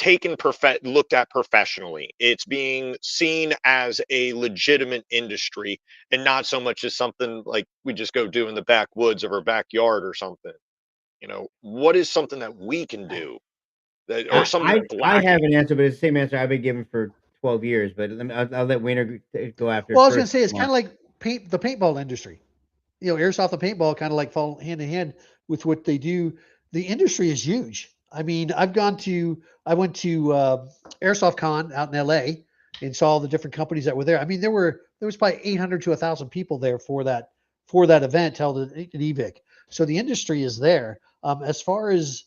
looked at professionally. It's being seen as a legitimate industry and not so much as something like we just go do in the backwoods of our backyard or something. What is something that we can do that, or something that's I have lacking? an answer, but it's the same answer I've been given for 12 years. But I'll let Wiener go after Well, it I was going first. to say it's kind of like the paintball industry. Airsoft and paintball kind of like fall hand in hand with what they do. The industry is huge. I mean, I went to Airsoft Con out in LA and saw all the different companies that were there. I mean, there was probably 800 to 1,000 people there for that event held at EVIC. So the industry is there. As far as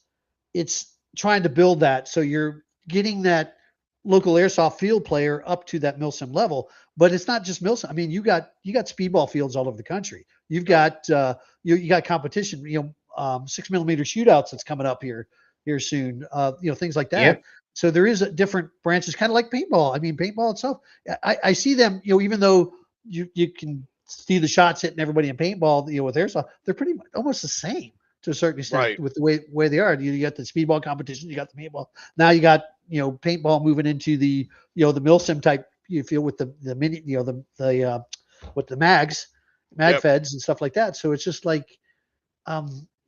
it's trying to build that, so you're getting that local airsoft field player up to that milsim level. But it's not just milsim. I mean, you got speedball fields all over the country. You've got you got competition. 6 millimeter shootouts that's coming up here soon. Things like that. Yep. So there is a different branches, kind of like paintball. I mean, paintball itself. I see them. Even though you can see the shots hitting everybody in paintball, with airsoft, they're pretty much almost the same to a certain extent Right. with the way they are. You got the speedball competition, you got the paintball. Now you got paintball moving into the the milsim type field with the mini the with the mag Yep. feds and stuff like that. So it's just like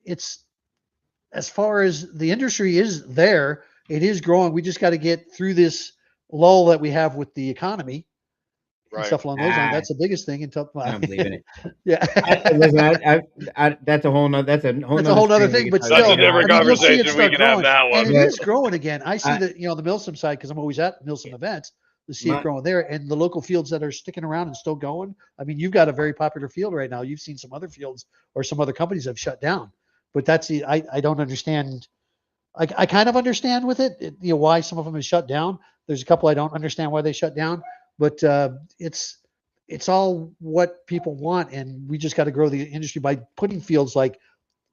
it's as far as the industry is there, it is growing. We just got to get through this lull that we have with the economy and Right. stuff along those lines. That's the biggest thing. Until I don't believe in it. yeah, Listen, that's a whole nother. That's a whole that's a nother whole other stream we thing. can But talk about. That's a still, No, I different I mean, you'll see it conversation. We start can have growing, that and it one. but is growing again. I see I, that the milsim side because I'm always at milsim events to see it my growing there, and the local fields that are sticking around and still going. I mean, you've got a very popular field right now. You've seen some other fields or some other companies have shut down, but I don't understand. I kind of understand with why some of them have shut down. There's a couple I don't understand why they shut down, but it's all what people want, and we just got to grow the industry by putting fields like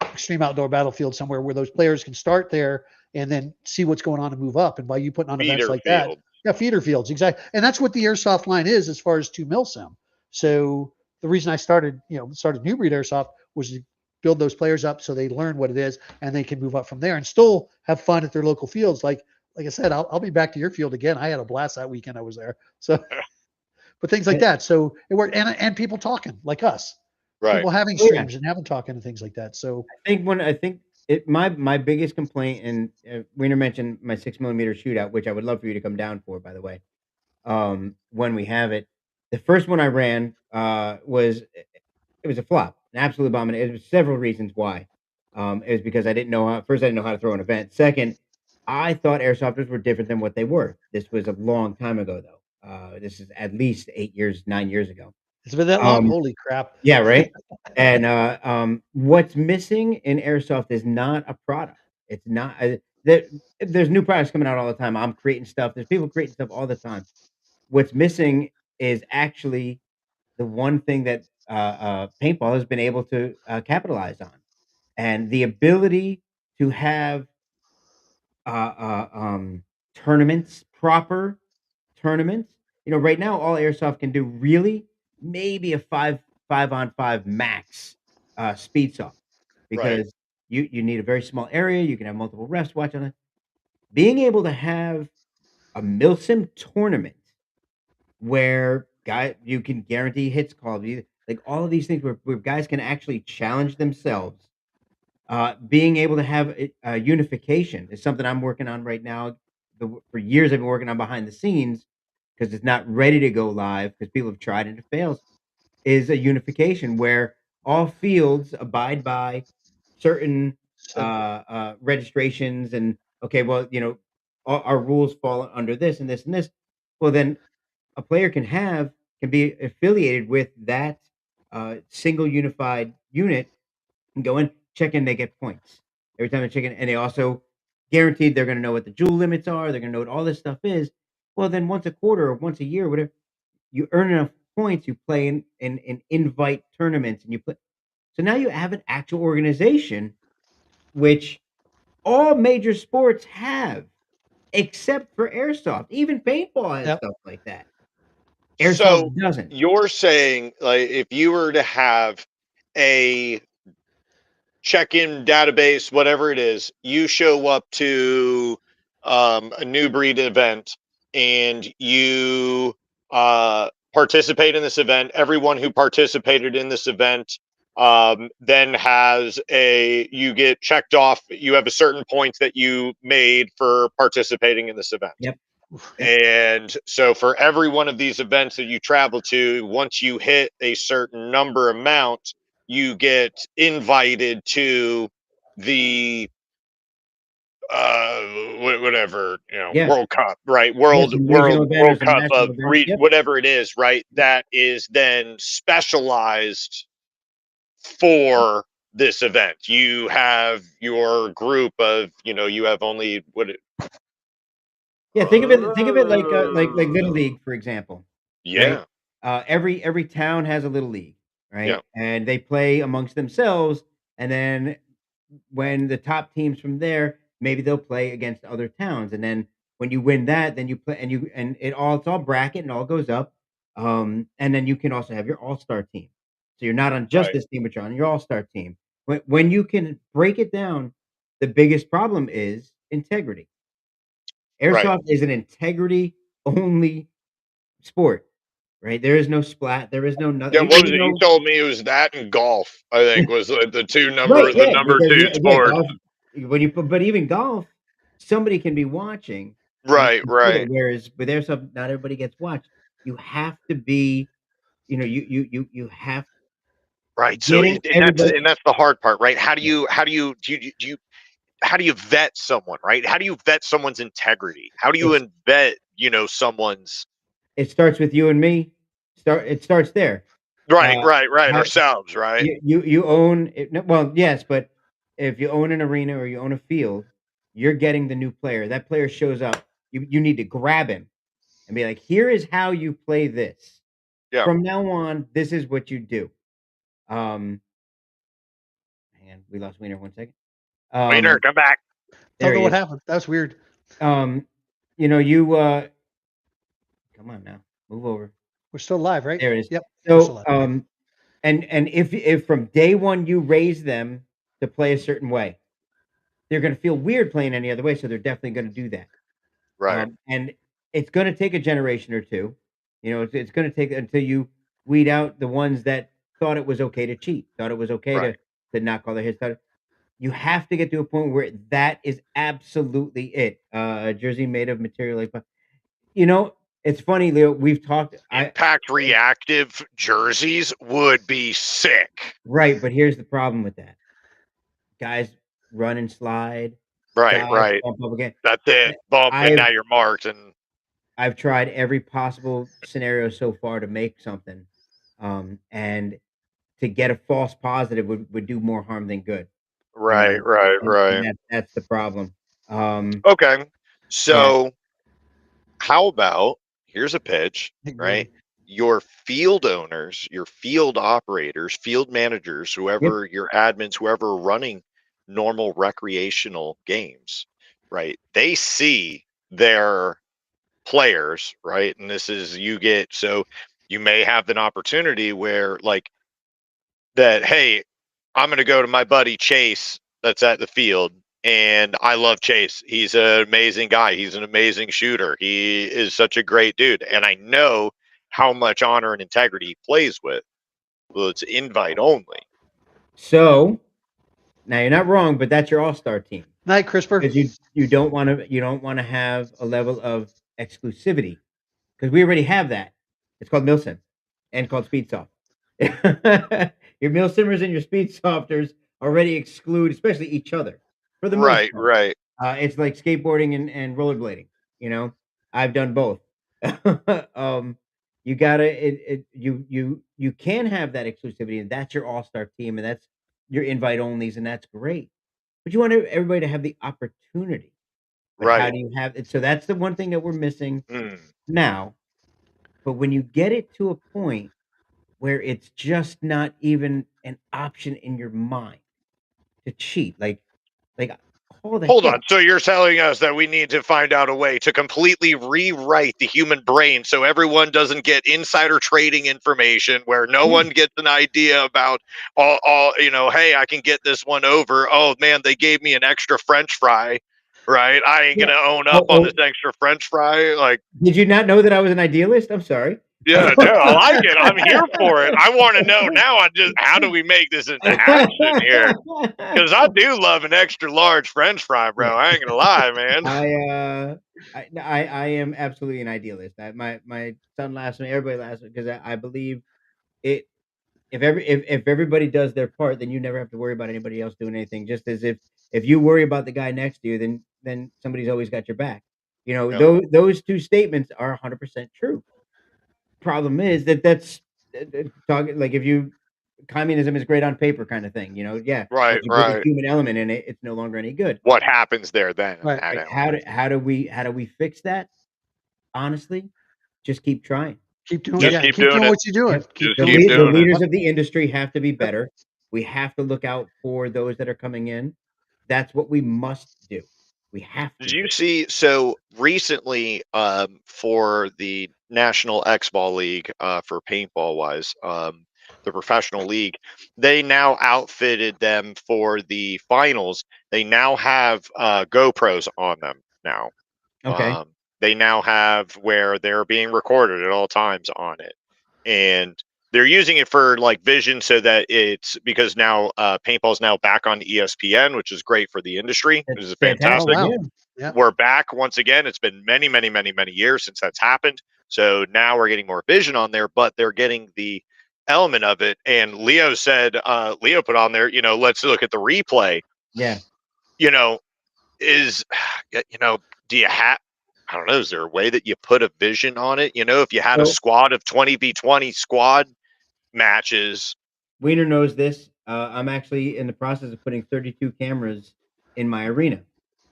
Extreme Outdoor Battlefield somewhere where those players can start there and then see what's going on and move up. And by you putting on events Feeder like that, field. yeah, feeder fields, exactly. And that's what the airsoft line is as far as 2 mil sim. So the reason I started New Breed Airsoft was to build those players up so they learn what it is and they can move up from there and still have fun at their local fields. Like I said, I'll be back to your field again. I had a blast that weekend I was there. So, but things like that. So it worked, and people talking like us, Right. people having oh yeah, streams and having talking and things like that. So I think it my biggest complaint, and Wiener mentioned my 6 millimeter shootout, which I would love for you to come down for, by the way. When we have it, the first one I ran was it was a flop, an absolute abomination. It was several reasons why. It was because I didn't know how. First, I didn't know how to throw an event. Second, I thought airsofters were different than what they were. This was a long time ago, though. This is at least 8 years, 9 years ago. it's been that long. Um, Holy crap. yeah, right. And what's missing in airsoft is not a product. It's not. There's new products coming out all the time. I'm creating stuff. There's people creating stuff all the time. What's missing is actually the one thing that paintball has been able to capitalize on, and the ability to have tournaments, proper tournaments. Right now, all airsoft can do really maybe a five on five max speed soft Right. because you need a very small area. You can have multiple refs watching it. Being able to have a milsim tournament where you can guarantee hits called, like all of these things where guys can actually challenge themselves. Being able to have unification is something I'm working on right now. For years, I've been working on behind the scenes because it's not ready to go live because people have tried and it fails. Is a unification where all fields abide by certain So registrations and okay, well, our rules fall under this and this and this. Well, then a player can be affiliated with that single unified unit and go in, check in, they get points every time they check in, and they also guaranteed they're going to know what the jewel limits are. They're going to know what all this stuff is. Well, then once a quarter or once a year, or whatever, you earn enough points. You play in invite tournaments, and you play. So now you have an actual organization, which all major sports have, except for airsoft. Even paintball has Yep. stuff like that. So Airsoft doesn't. you're saying, like, if you were to have a check-in database, whatever it is, you show up to a new breed event and you participate in this event. Everyone who participated in this event then you get checked off. You have a certain points that you made for participating in this event. Yep. And so for every one of these events that you travel to, once you hit a certain number amount, you get invited to the whatever, Yeah. World Cup, right? Yeah, some regional event or World some Cup national of event. Yep. whatever it is, right? That is then specialized for this event. You have your group of, you have only Yeah, think of it like Little League, for example, right? yeah, Every town has a little league, yeah, right? And they play amongst themselves, and then when the top teams from there, maybe they'll play against other towns, and then when you win that, then you play and it's all bracket and all goes up. And then you can also have your all-star team. So you're not on just right, this team, but you're on your all-star team. When you can break it down, the biggest problem is integrity. right. Airsoft is an integrity only sport, right? There is no splat. There is no Yeah, nothing. what was Even it? You though, told me it was that and golf. I think was like the right, the yeah, number because two yeah, sports. golf. But even golf, somebody can be watching on a Right, computer. right, Whereas with airsoft, not everybody gets watched. You have to be, you have right. So getting everybody. and that's the hard part, right? How do you vet someone, right? How do you vet someone's integrity? How do It's you vet, someone's it starts with you and me. It starts there. right, Uh, right, right, how, ourselves, right? you own it, no, well, yes, but if you own an arena or you own a field, you're getting the new player. That player shows up, you need to grab him and be like, "Here is how you play this. Yeah. From now on, this is what you do." Um, hang on, we lost Wiener 1 second. Wiener, come back. There Don't know he what is. happened. That's weird. Um, you come on now, move over. We're still live, right? There it is. Yep. We're still So, live. and if from day one you raise them to play a certain way, they're gonna feel weird playing any other way, so they're definitely gonna do that. Right, And it's gonna take a generation or 2. It's gonna take until you weed out the ones that thought it was okay to cheat, thought it was okay right. to not call their hits. You have to get to a point where that is absolutely it. A jersey made of material like, it's funny, Leo. We've talked. Impact reactive jerseys would be sick. Right, but here's the problem with that. Guys run and slide. Right, Guys right. bump up again. That's it. Bump, and I've now you're marked. And I've tried every possible scenario so far to make something, and to get a false positive would do more harm than good, right, right, and right. that's the problem. Okay. Yeah. So how about here's a pitch, I agree. right? Your field owners, your field operators, field managers, Yep. whoever your admins, whoever are running normal recreational games, right? They see their players, right? And this is so you may have an opportunity where like that, hey, I'm gonna go to my buddy Chase that's at the field. And I love Chase. He's an amazing guy. He's an amazing shooter. He is such a great dude. And I know how much honor and integrity he plays with. Well, it's invite only. So now you're not wrong, but that's your all-star team Night, CRISPR. because you don't want to have a level of exclusivity because we already have that. It's called milsim and called speedsoft. Your milsimmers and your speed softers already exclude, especially each other, for the most Right, part. right. It's like skateboarding and rollerblading. You know, I've done both. um, you gotta you can have that exclusivity, and that's your all-star team, and that's your invite onlys, and that's great. But you want everybody to have the opportunity. But how Right. do you have it? So that's the one thing that we're missing Mm. now. But when you get it to a point where it's just not even an option in your mind to cheat, like call the Hold hit. on. So you're telling us that we need to find out a way to completely rewrite the human brain so everyone doesn't get insider trading information, where no Yeah. one gets an idea about all hey, I can get this one over. Oh man, they gave me an extra French fry, right? I ain't Yeah. gonna own up Oh, on this oh, extra French fry. Like, did you not know that I was an idealist? I'm sorry. yeah, no, I like it. I'm here for it. I want to know now. How do we make this into action here? Because I do love an extra large French fry, Yeah. bro. I ain't gonna lie, man. I am absolutely an idealist. My son laughs at me, everybody laughs at me because I believe it. If everybody does their part, then you never have to worry about anybody else doing anything. Just as if you worry about the guy next to you, then somebody's always got your back. You know, Yep. those two statements are 100% true. Problem is that's talking like if you communism is great on paper kind of thing. You know, yeah. Right, Once you put the right. human element in it, it's no longer any good. What happens there then in Right. that Right? element? How do we fix that? Honestly, just keep trying. Keep doing, Yep, Just yeah, keep keep doing doing it. what you're doing. yep. Keep Just doing keep what you're The doing doing. it. leaders Yep. of the industry have to be Yep. better. We have to look out for those that are coming in. That's what we must do. We have to Did do you it. see so recently for the National X Ball League for paintball wise, the professional league, they now outfitted them for the finals. They now have GoPros on them now. Okay. They now have where they're being recorded at all times on it, and they're using it for like vision, so that it's because now paintball is now back on ESPN, which is great for the industry. That's This is Oh fantastic. fantastic. wow. Yeah. Yeah. We're back once again. It's been many, many, many, many years since that's happened. So now we're getting more vision on there, but they're getting the element of it. And Leo said, Leo put on there, let's look at the replay. Yeah. You know, is, do you have, I don't know, is there a way that you put a vision on it? If you had a So squad of 20v20 squad matches, Wiener knows this. I'm actually in the process of putting 32 cameras in my arena.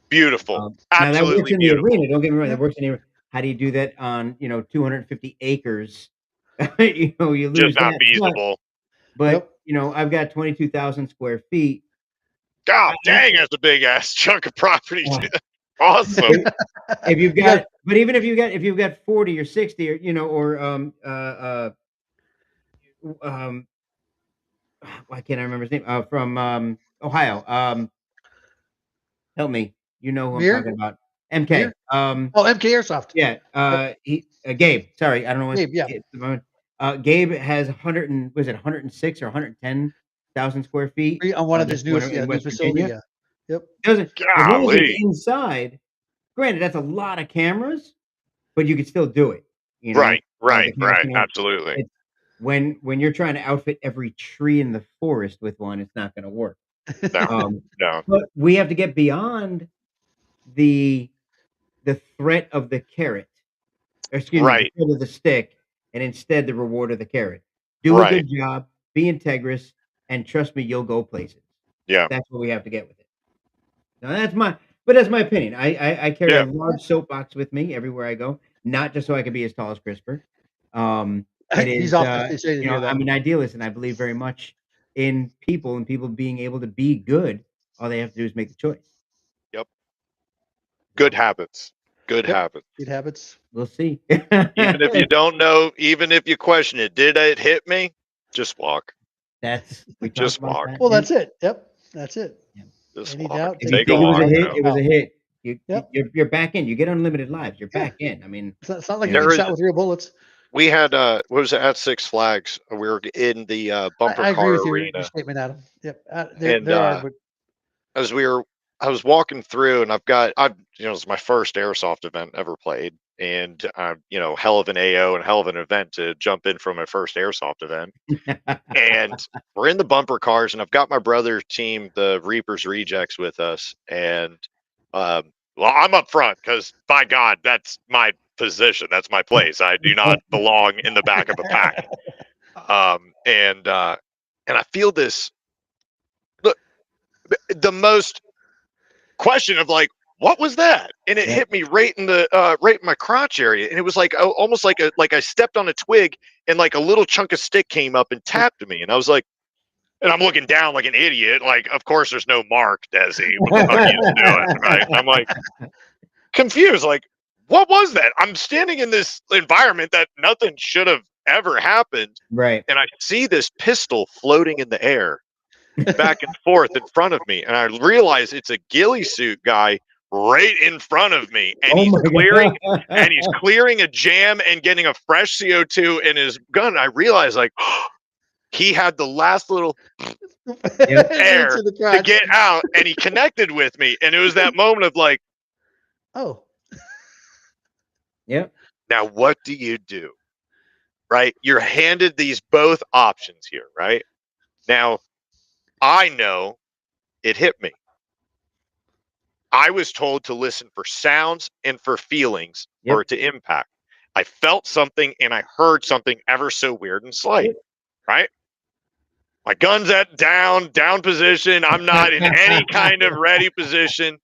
beautiful, Now that works absolutely in the arena. beautiful, Don't get me wrong. That Yep. works in the arena. How do you do that on 250 acres? You just lose not that. feasible. Yep. I've got 22,000 square feet. God I, dang, that's a big ass chunk of property. uh, Awesome. if you've You got got, but even if you've got 40 or 60 or or um why can't I remember his name? From Ohio. Help me. You know who I'm Mir? talking about. MK. Mir? Oh, MK Airsoft. Yeah. Yep. He Gabe. Sorry, I don't know what. Gabe, yeah. Gabe has 100 and was it 106 or 110,000 square feet. On one of This his winter newest, in new West facility. Virginia. Yeah. Yep. Doesn't as long as it's Golly. inside. Granted, that's a lot of cameras, but you could still do it. Right, The right, cameras right. can work. Absolutely. It's when you're trying to outfit every tree in the forest with one, it's not going to work. No, Um, no. but we have to get beyond the threat of the carrot, or excuse me, the Right, threat of the stick, and instead the reward of the carrot. Do a right. good job, be integrous, and trust me, you'll go places. Yeah, That's what we have to get with it. Now that's my opinion. I carry a yeah. large soapbox with me everywhere I go, not just so I can be as tall as CRISPR. It He's is, often excited to hear that. I'm an idealist, and I believe very much in people and people being able to be good. All they have to do is make the choice. Yep. So Good habits. Good Yep. habits. Good habits. we'll see. Even if you don't know, even if you question it, did it hit me? Just walk. We talked Just about walk. that. Well, Yeah. that's it. Yep. That's it. Yeah. Just Any walk. doubt, If you Take a think it was a walk, hit, bro. it was a hit. Yep. You're back in. You get unlimited lives. You're Yeah. back in. I mean, It's not like you you're know, getting There is shot with real bullets. we had what was it at Six Flags? We were in the bumper I agree car with your arena. statement, Adam. Yep. And There are, but as I was walking through, and it's my first airsoft event ever played, and hell of an AO and hell of an event to jump in from my first airsoft event. And we're in the bumper cars, and I've got my brother's team, the Reapers Rejects, with us, and well, I'm up front because by God, that's my position. That's my place. I do not belong in the back of a pack. And I feel this, look, the most question of like, what was that? And it hit me right in the right in my crotch area, and it was like almost like I stepped on a twig, and like a little chunk of stick came up and tapped me, and I was like, and I'm looking down like an idiot, like of course there's no mark, Dezi. What the fuck are you doing, right? And I'm like confused, like what was that? I'm standing in this environment that nothing should have ever happened, Right. and I see this pistol floating in the air back and forth in front of me, and I realize it's a ghillie suit guy right in front of me, and he's clearing a jam and getting a fresh CO2 in his gun. I realize like he had the last little air to get out, and he connected with me, and it was that moment of like, oh, yep. Now what do you do? Right? You're handed these both options here, right? Now I know it hit me. I was told to listen for sounds and for feelings for it to impact. I felt something and I heard something ever so weird and slight, right? My gun's at down position. I'm not in any kind of ready position.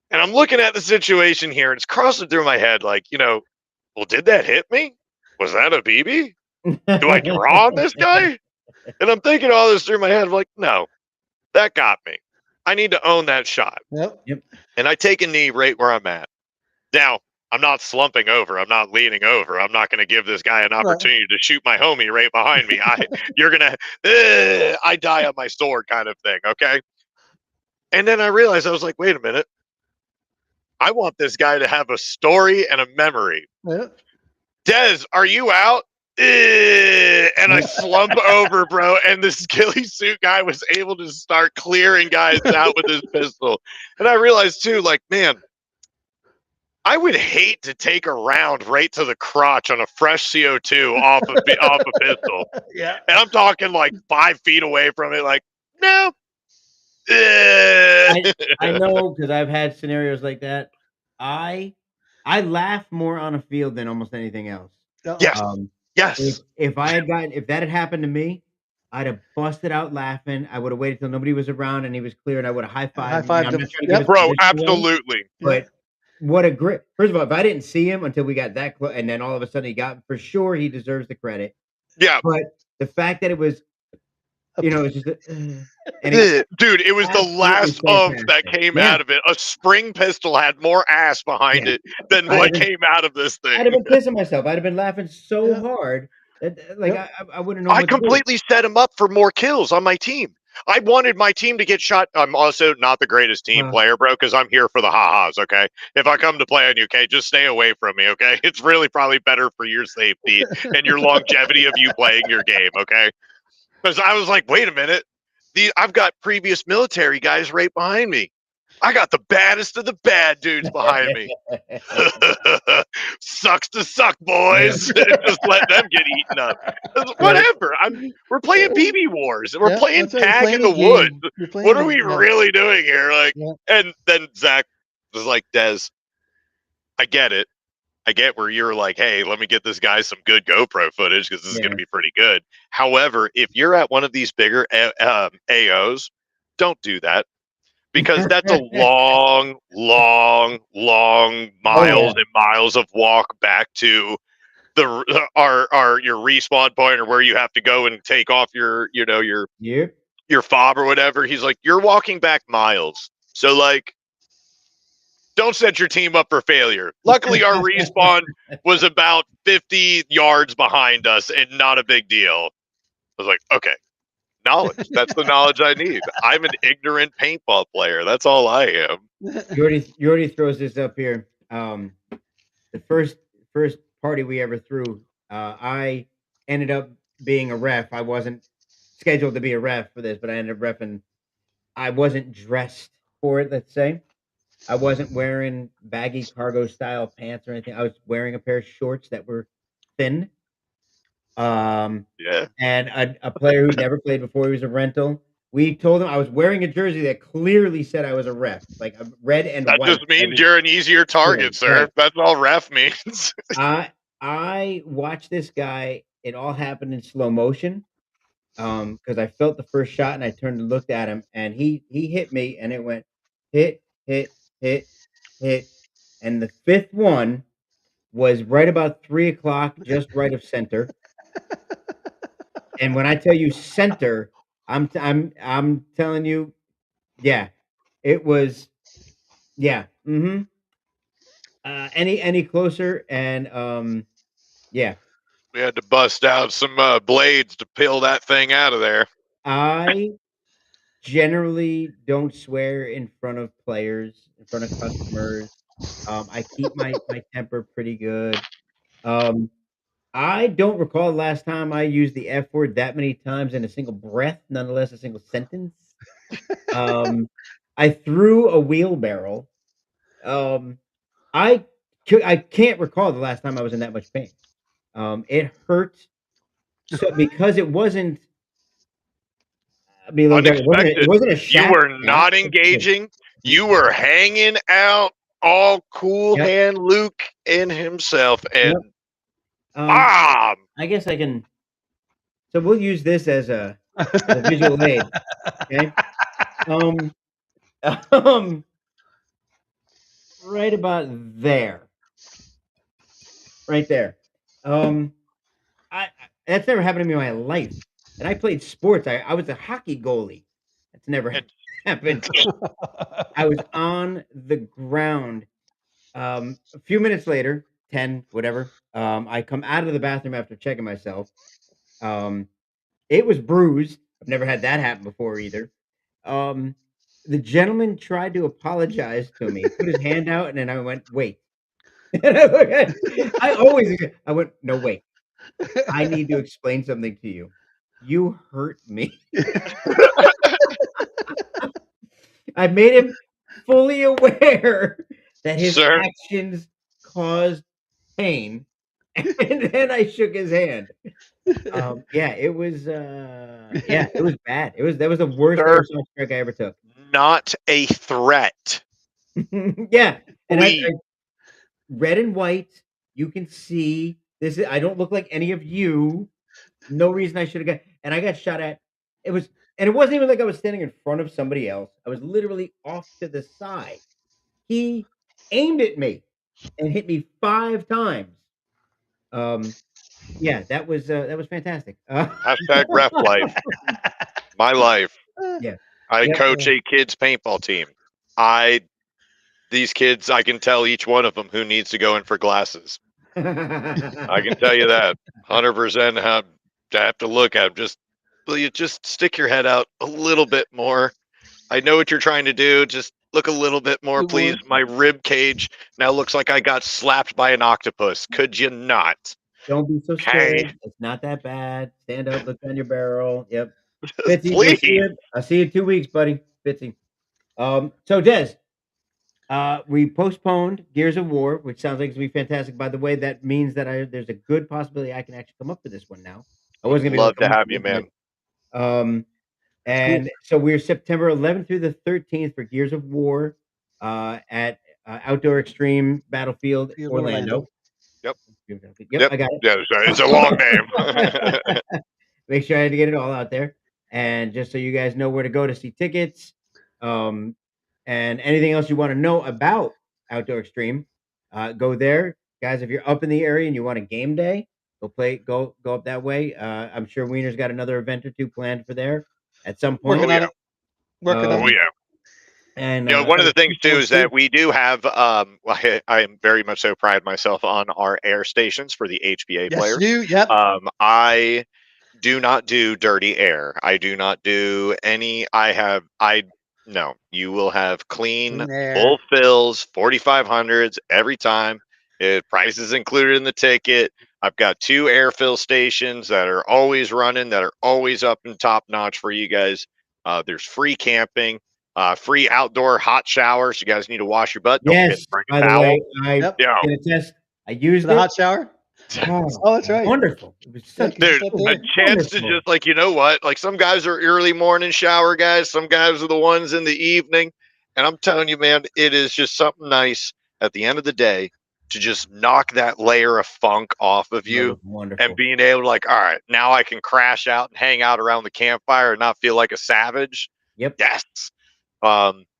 And I'm looking at the situation here, and it's crossing through my head like, well, did that hit me? Was that a BB? Do I draw on this guy? And I'm thinking all this through my head. I'm like, no, that got me. I need to own that shot. Yep. And I take a knee right where I'm at. Now, I'm not slumping over. I'm not leaning over. I'm not going to give this guy an opportunity to shoot my homie right behind me. I die on my sword kind of thing, okay? And then I realized, I was like, wait a minute. I want this guy to have a story and a memory. Dez, are you out? And I slump over, bro, and this ghillie suit guy was able to start clearing guys out with his pistol. And I realized too, like, man, I would hate to take a round right to the crotch on a fresh CO2 off a pistol. Yeah. And I'm talking like 5 feet away from it, like, no. I know, because I've had scenarios like that. I laugh more on a field than almost anything else. Yes. Yes. If that had happened to me, I'd have busted out laughing. I would have waited till nobody was around and he was clear, and I would have high-fived him. Bro, absolutely. But what a great, first of all, if I didn't see him until we got that close, and then all of a sudden he got, for sure he deserves the credit. Yeah. But the fact that it was, it's just dude, it was the last that came out of it. A spring pistol had more ass behind it than what came out of this thing. I'd have been pissing myself. I'd have been laughing so hard that, like, I wouldn't know. I completely set him up for more kills on my team. I wanted my team to get shot. I'm also not the greatest team player, bro, because I'm here for the ha-has, okay? If I come to play on you, okay, just stay away from me, okay? It's really probably better for your safety and your longevity of you playing your game, okay? Because I was like, wait a minute. I've got previous military guys right behind me. I got the baddest of the bad dudes behind me. Sucks to suck, boys. Just let them get eaten up. Whatever. We're playing BB Wars. We're playing tag in the woods. What are we really doing here? Like, and then Zach was like, Dez, I get it. I get where you're like, hey, let me get this guy some good GoPro footage because this is going to be pretty good. However, if you're at one of these bigger AOs, don't do that, because that's a long miles and miles of walk back to your respawn point, or where you have to go and take off your fob or whatever. He's like, you're walking back miles, so like, don't set your team up for failure. Luckily, our respawn was about 50 yards behind us and not a big deal. I was like, okay, knowledge. That's the knowledge I need. I'm an ignorant paintball player. That's all I am. Jordy throws this up here. The first party we ever threw, I ended up being a ref. I wasn't scheduled to be a ref for this, but I ended up reffing. I wasn't dressed for it, let's say. I wasn't wearing baggy cargo style pants or anything. I was wearing a pair of shorts that were thin. And a player who never played before, he was a rental. We told him I was wearing a jersey that clearly said I was a ref, like a red and That white. just means you're an easier target, sir. Right. That's all ref means. I watched this guy. It all happened in slow motion. Because I felt the first shot and I turned and looked at him and he hit me and it went hit, hit, hit, hit, and the fifth one was right about 3 o'clock, just right of center. And when I tell you center, I'm telling you, yeah, it was, yeah. Any closer and yeah. We had to bust out some blades to peel that thing out of there. I generally don't swear in front of players, in front of customers. I keep my temper pretty good. I don't recall the last time I used the F word that many times in a single breath, nonetheless a single sentence. I threw a wheelbarrow. Um, I can't recall the last time I was in that much pain. It hurt so because it wasn't. I mean, look, it Unexpected. wasn't a You shaft were shot. not engaging. You were hanging out, all cool Yep. hand Luke in himself, and Yep. bomb. I guess I can. So we'll use this as a visual aid. Okay. Um, right about there. Right there. I that's never happened to me in my life. And I played sports. I was a hockey goalie. That's never happened. I was on the ground. A few minutes later, 10, whatever. I come out of the bathroom after checking myself. It was bruised. I've never had that happen before either. Um, the gentleman tried to apologize to me, put his hand out, and then I went, "Wait." And I went, "No, wait. I need to explain something to you. You hurt me." I made him fully aware that his Sir. actions caused pain, and then I shook his hand. Yeah, it was bad. That was the worst Sir. airsoft strike I ever took. Not a threat. Yeah, and I Please. red and white. You can see this. I don't look like any of you. No reason I should have got. And I got shot at. It was, and it wasn't even like I was standing in front of somebody else. I was literally off to the side. He aimed at me and hit me 5 times. Yeah, that was fantastic. Hashtag ref life. My life. Yeah. I Yep, coach a kids paintball team. These kids, I can tell each one of them who needs to go in for glasses. I can tell you that 100%. Have to look at them. Will you just stick your head out a little bit more? I know what you're trying to do. Just look a little bit more, please. My rib cage now looks like I got slapped by an octopus. Could you not? Don't be so Okay. scared. It's not that bad. Stand up, look down your barrel. Yep. Fitzy, Please. I'll see you in 2 weeks, buddy. Fitzy. So Des, we postponed Gears of War, which sounds like it's gonna be fantastic. By the way, that means that there's a good possibility I can actually come up to this one now. I wasn't gonna be able Love to come to up have to you, it, man. but, and so we're September 11th through the 13th for Gears of War at Outdoor Xtreme Battlefield, Orlando. Yep. I got it. Yeah, it's a long name. Make sure I had to get it all out there. And just so you guys know where to go to see tickets, and anything else you want to know about Outdoor Xtreme, go there. Guys, if you're up in the area and you want a game day, go up that way. I'm sure Wiener's got another event or two planned for there at some point. Working on it. Oh yeah. And one of the things too is that we do have. I am very much so pride myself on our air stations for the HPA players. You do. Yep. I do not do dirty air. I do not do any. No. You will have clean full fills, 4500s every time. Price is included in the ticket. I've got 2 air fill stations that are always running, that are always up and top notch for you guys. There's free camping. Free outdoor hot showers. You guys need to wash your butt. Don't yes, bring a by the towel. way, I can attest. I used the it. hot shower. Oh, that's right. Wonderful. It was Yeah, such 'cause Dude, it's up a there. chance to just like, you know what? Like some guys are early morning shower guys, some guys are the ones in the evening. And I'm telling you, man, it is just something nice at the end of the day to just knock that layer of funk off of That you was wonderful. and being able to like, all right, now I can crash out and hang out around the campfire and not feel like a savage. Yep. Yes.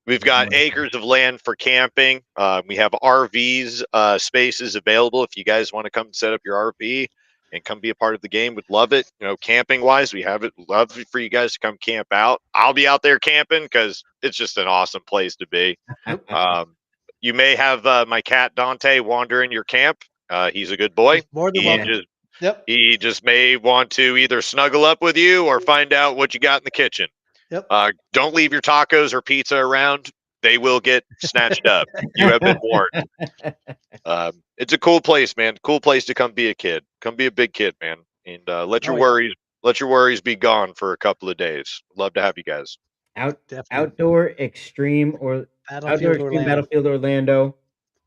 We've got Wonderful. acres of land for camping. We have RVs spaces available if you guys want to come set up your RV and come be a part of the game. Would love it. You know, camping wise, we have it. Love for you guys to come camp out. I'll be out there camping because it's just an awesome place to be. You may have my cat Dante wander in your camp. He's a good boy. He's more than He welcome. just Yep. he just may want to either snuggle up with you or find out what you got in the kitchen. Yep. Don't leave your tacos or pizza around. They will get snatched up. You have been warned. It's a cool place, man. Cool place to come be a kid. Come be a big kid, man. And let your worries be gone for a couple of days. Love to have you guys. Definitely. Outdoor Extreme or Outdoor Extreme Orlando. Battlefield Orlando,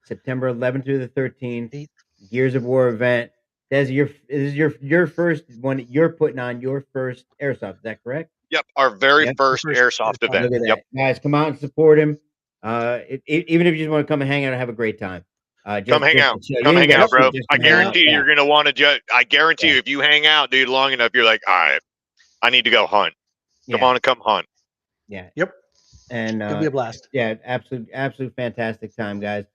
September 11th through the 13th. Gears of War event. Dezi, this is your first one. You're putting on your first airsoft. Is that correct? Yep, our very first airsoft event. Look at that, Yep, guys! Come out and support him. Even if you just want to come and hang out and have a great time. come hang out. Come hang out, bro. I guarantee you're gonna want to. I guarantee you, if you hang out, dude, long enough, you're like, all right, I need to go hunt. Come on and come hunt. Yeah. Yep. And it'll be a blast. Yeah, absolute fantastic time, guys.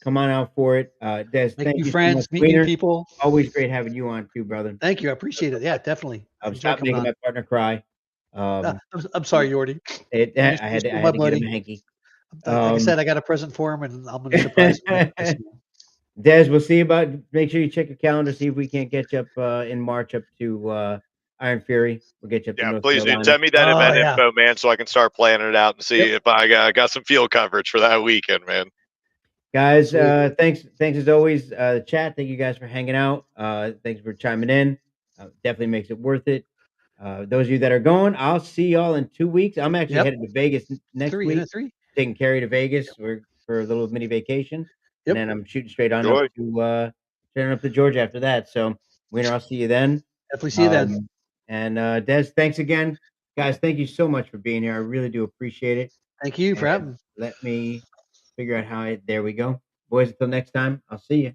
Come on out for it. Des, Make you new friends, meet new people. Always great having you on too, brother. Thank you. I appreciate it. Yeah, definitely. Stop making my partner cry. I'm sorry, Yordi. I had to give him a hanky. Like I said, I got a present for him, and I'm going to surprise him. Des, we'll see about. Make sure you check your calendar. See if we can't get you up in March up to Iron Fury. We'll get you up to North please Carolina. do. Send me that event info, man, so I can start planning it out and see if I got some field coverage for that weekend, man. Guys, thanks as always. The chat, thank you guys for hanging out. Thanks for chiming in. Definitely makes it worth it. Those of you that are going, I'll see y'all in 2 weeks. I'm actually headed to Vegas next week. Taking Carrie to Vegas for a little mini vacation, and then I'm shooting straight on up to Georgia after that. So, Wiener, I'll see you then. Definitely see you then. And Des, thanks again, guys. Thank you so much for being here. I really do appreciate it. Thank you for having me. Let me figure out how there we go, boys. Until next time, I'll see you.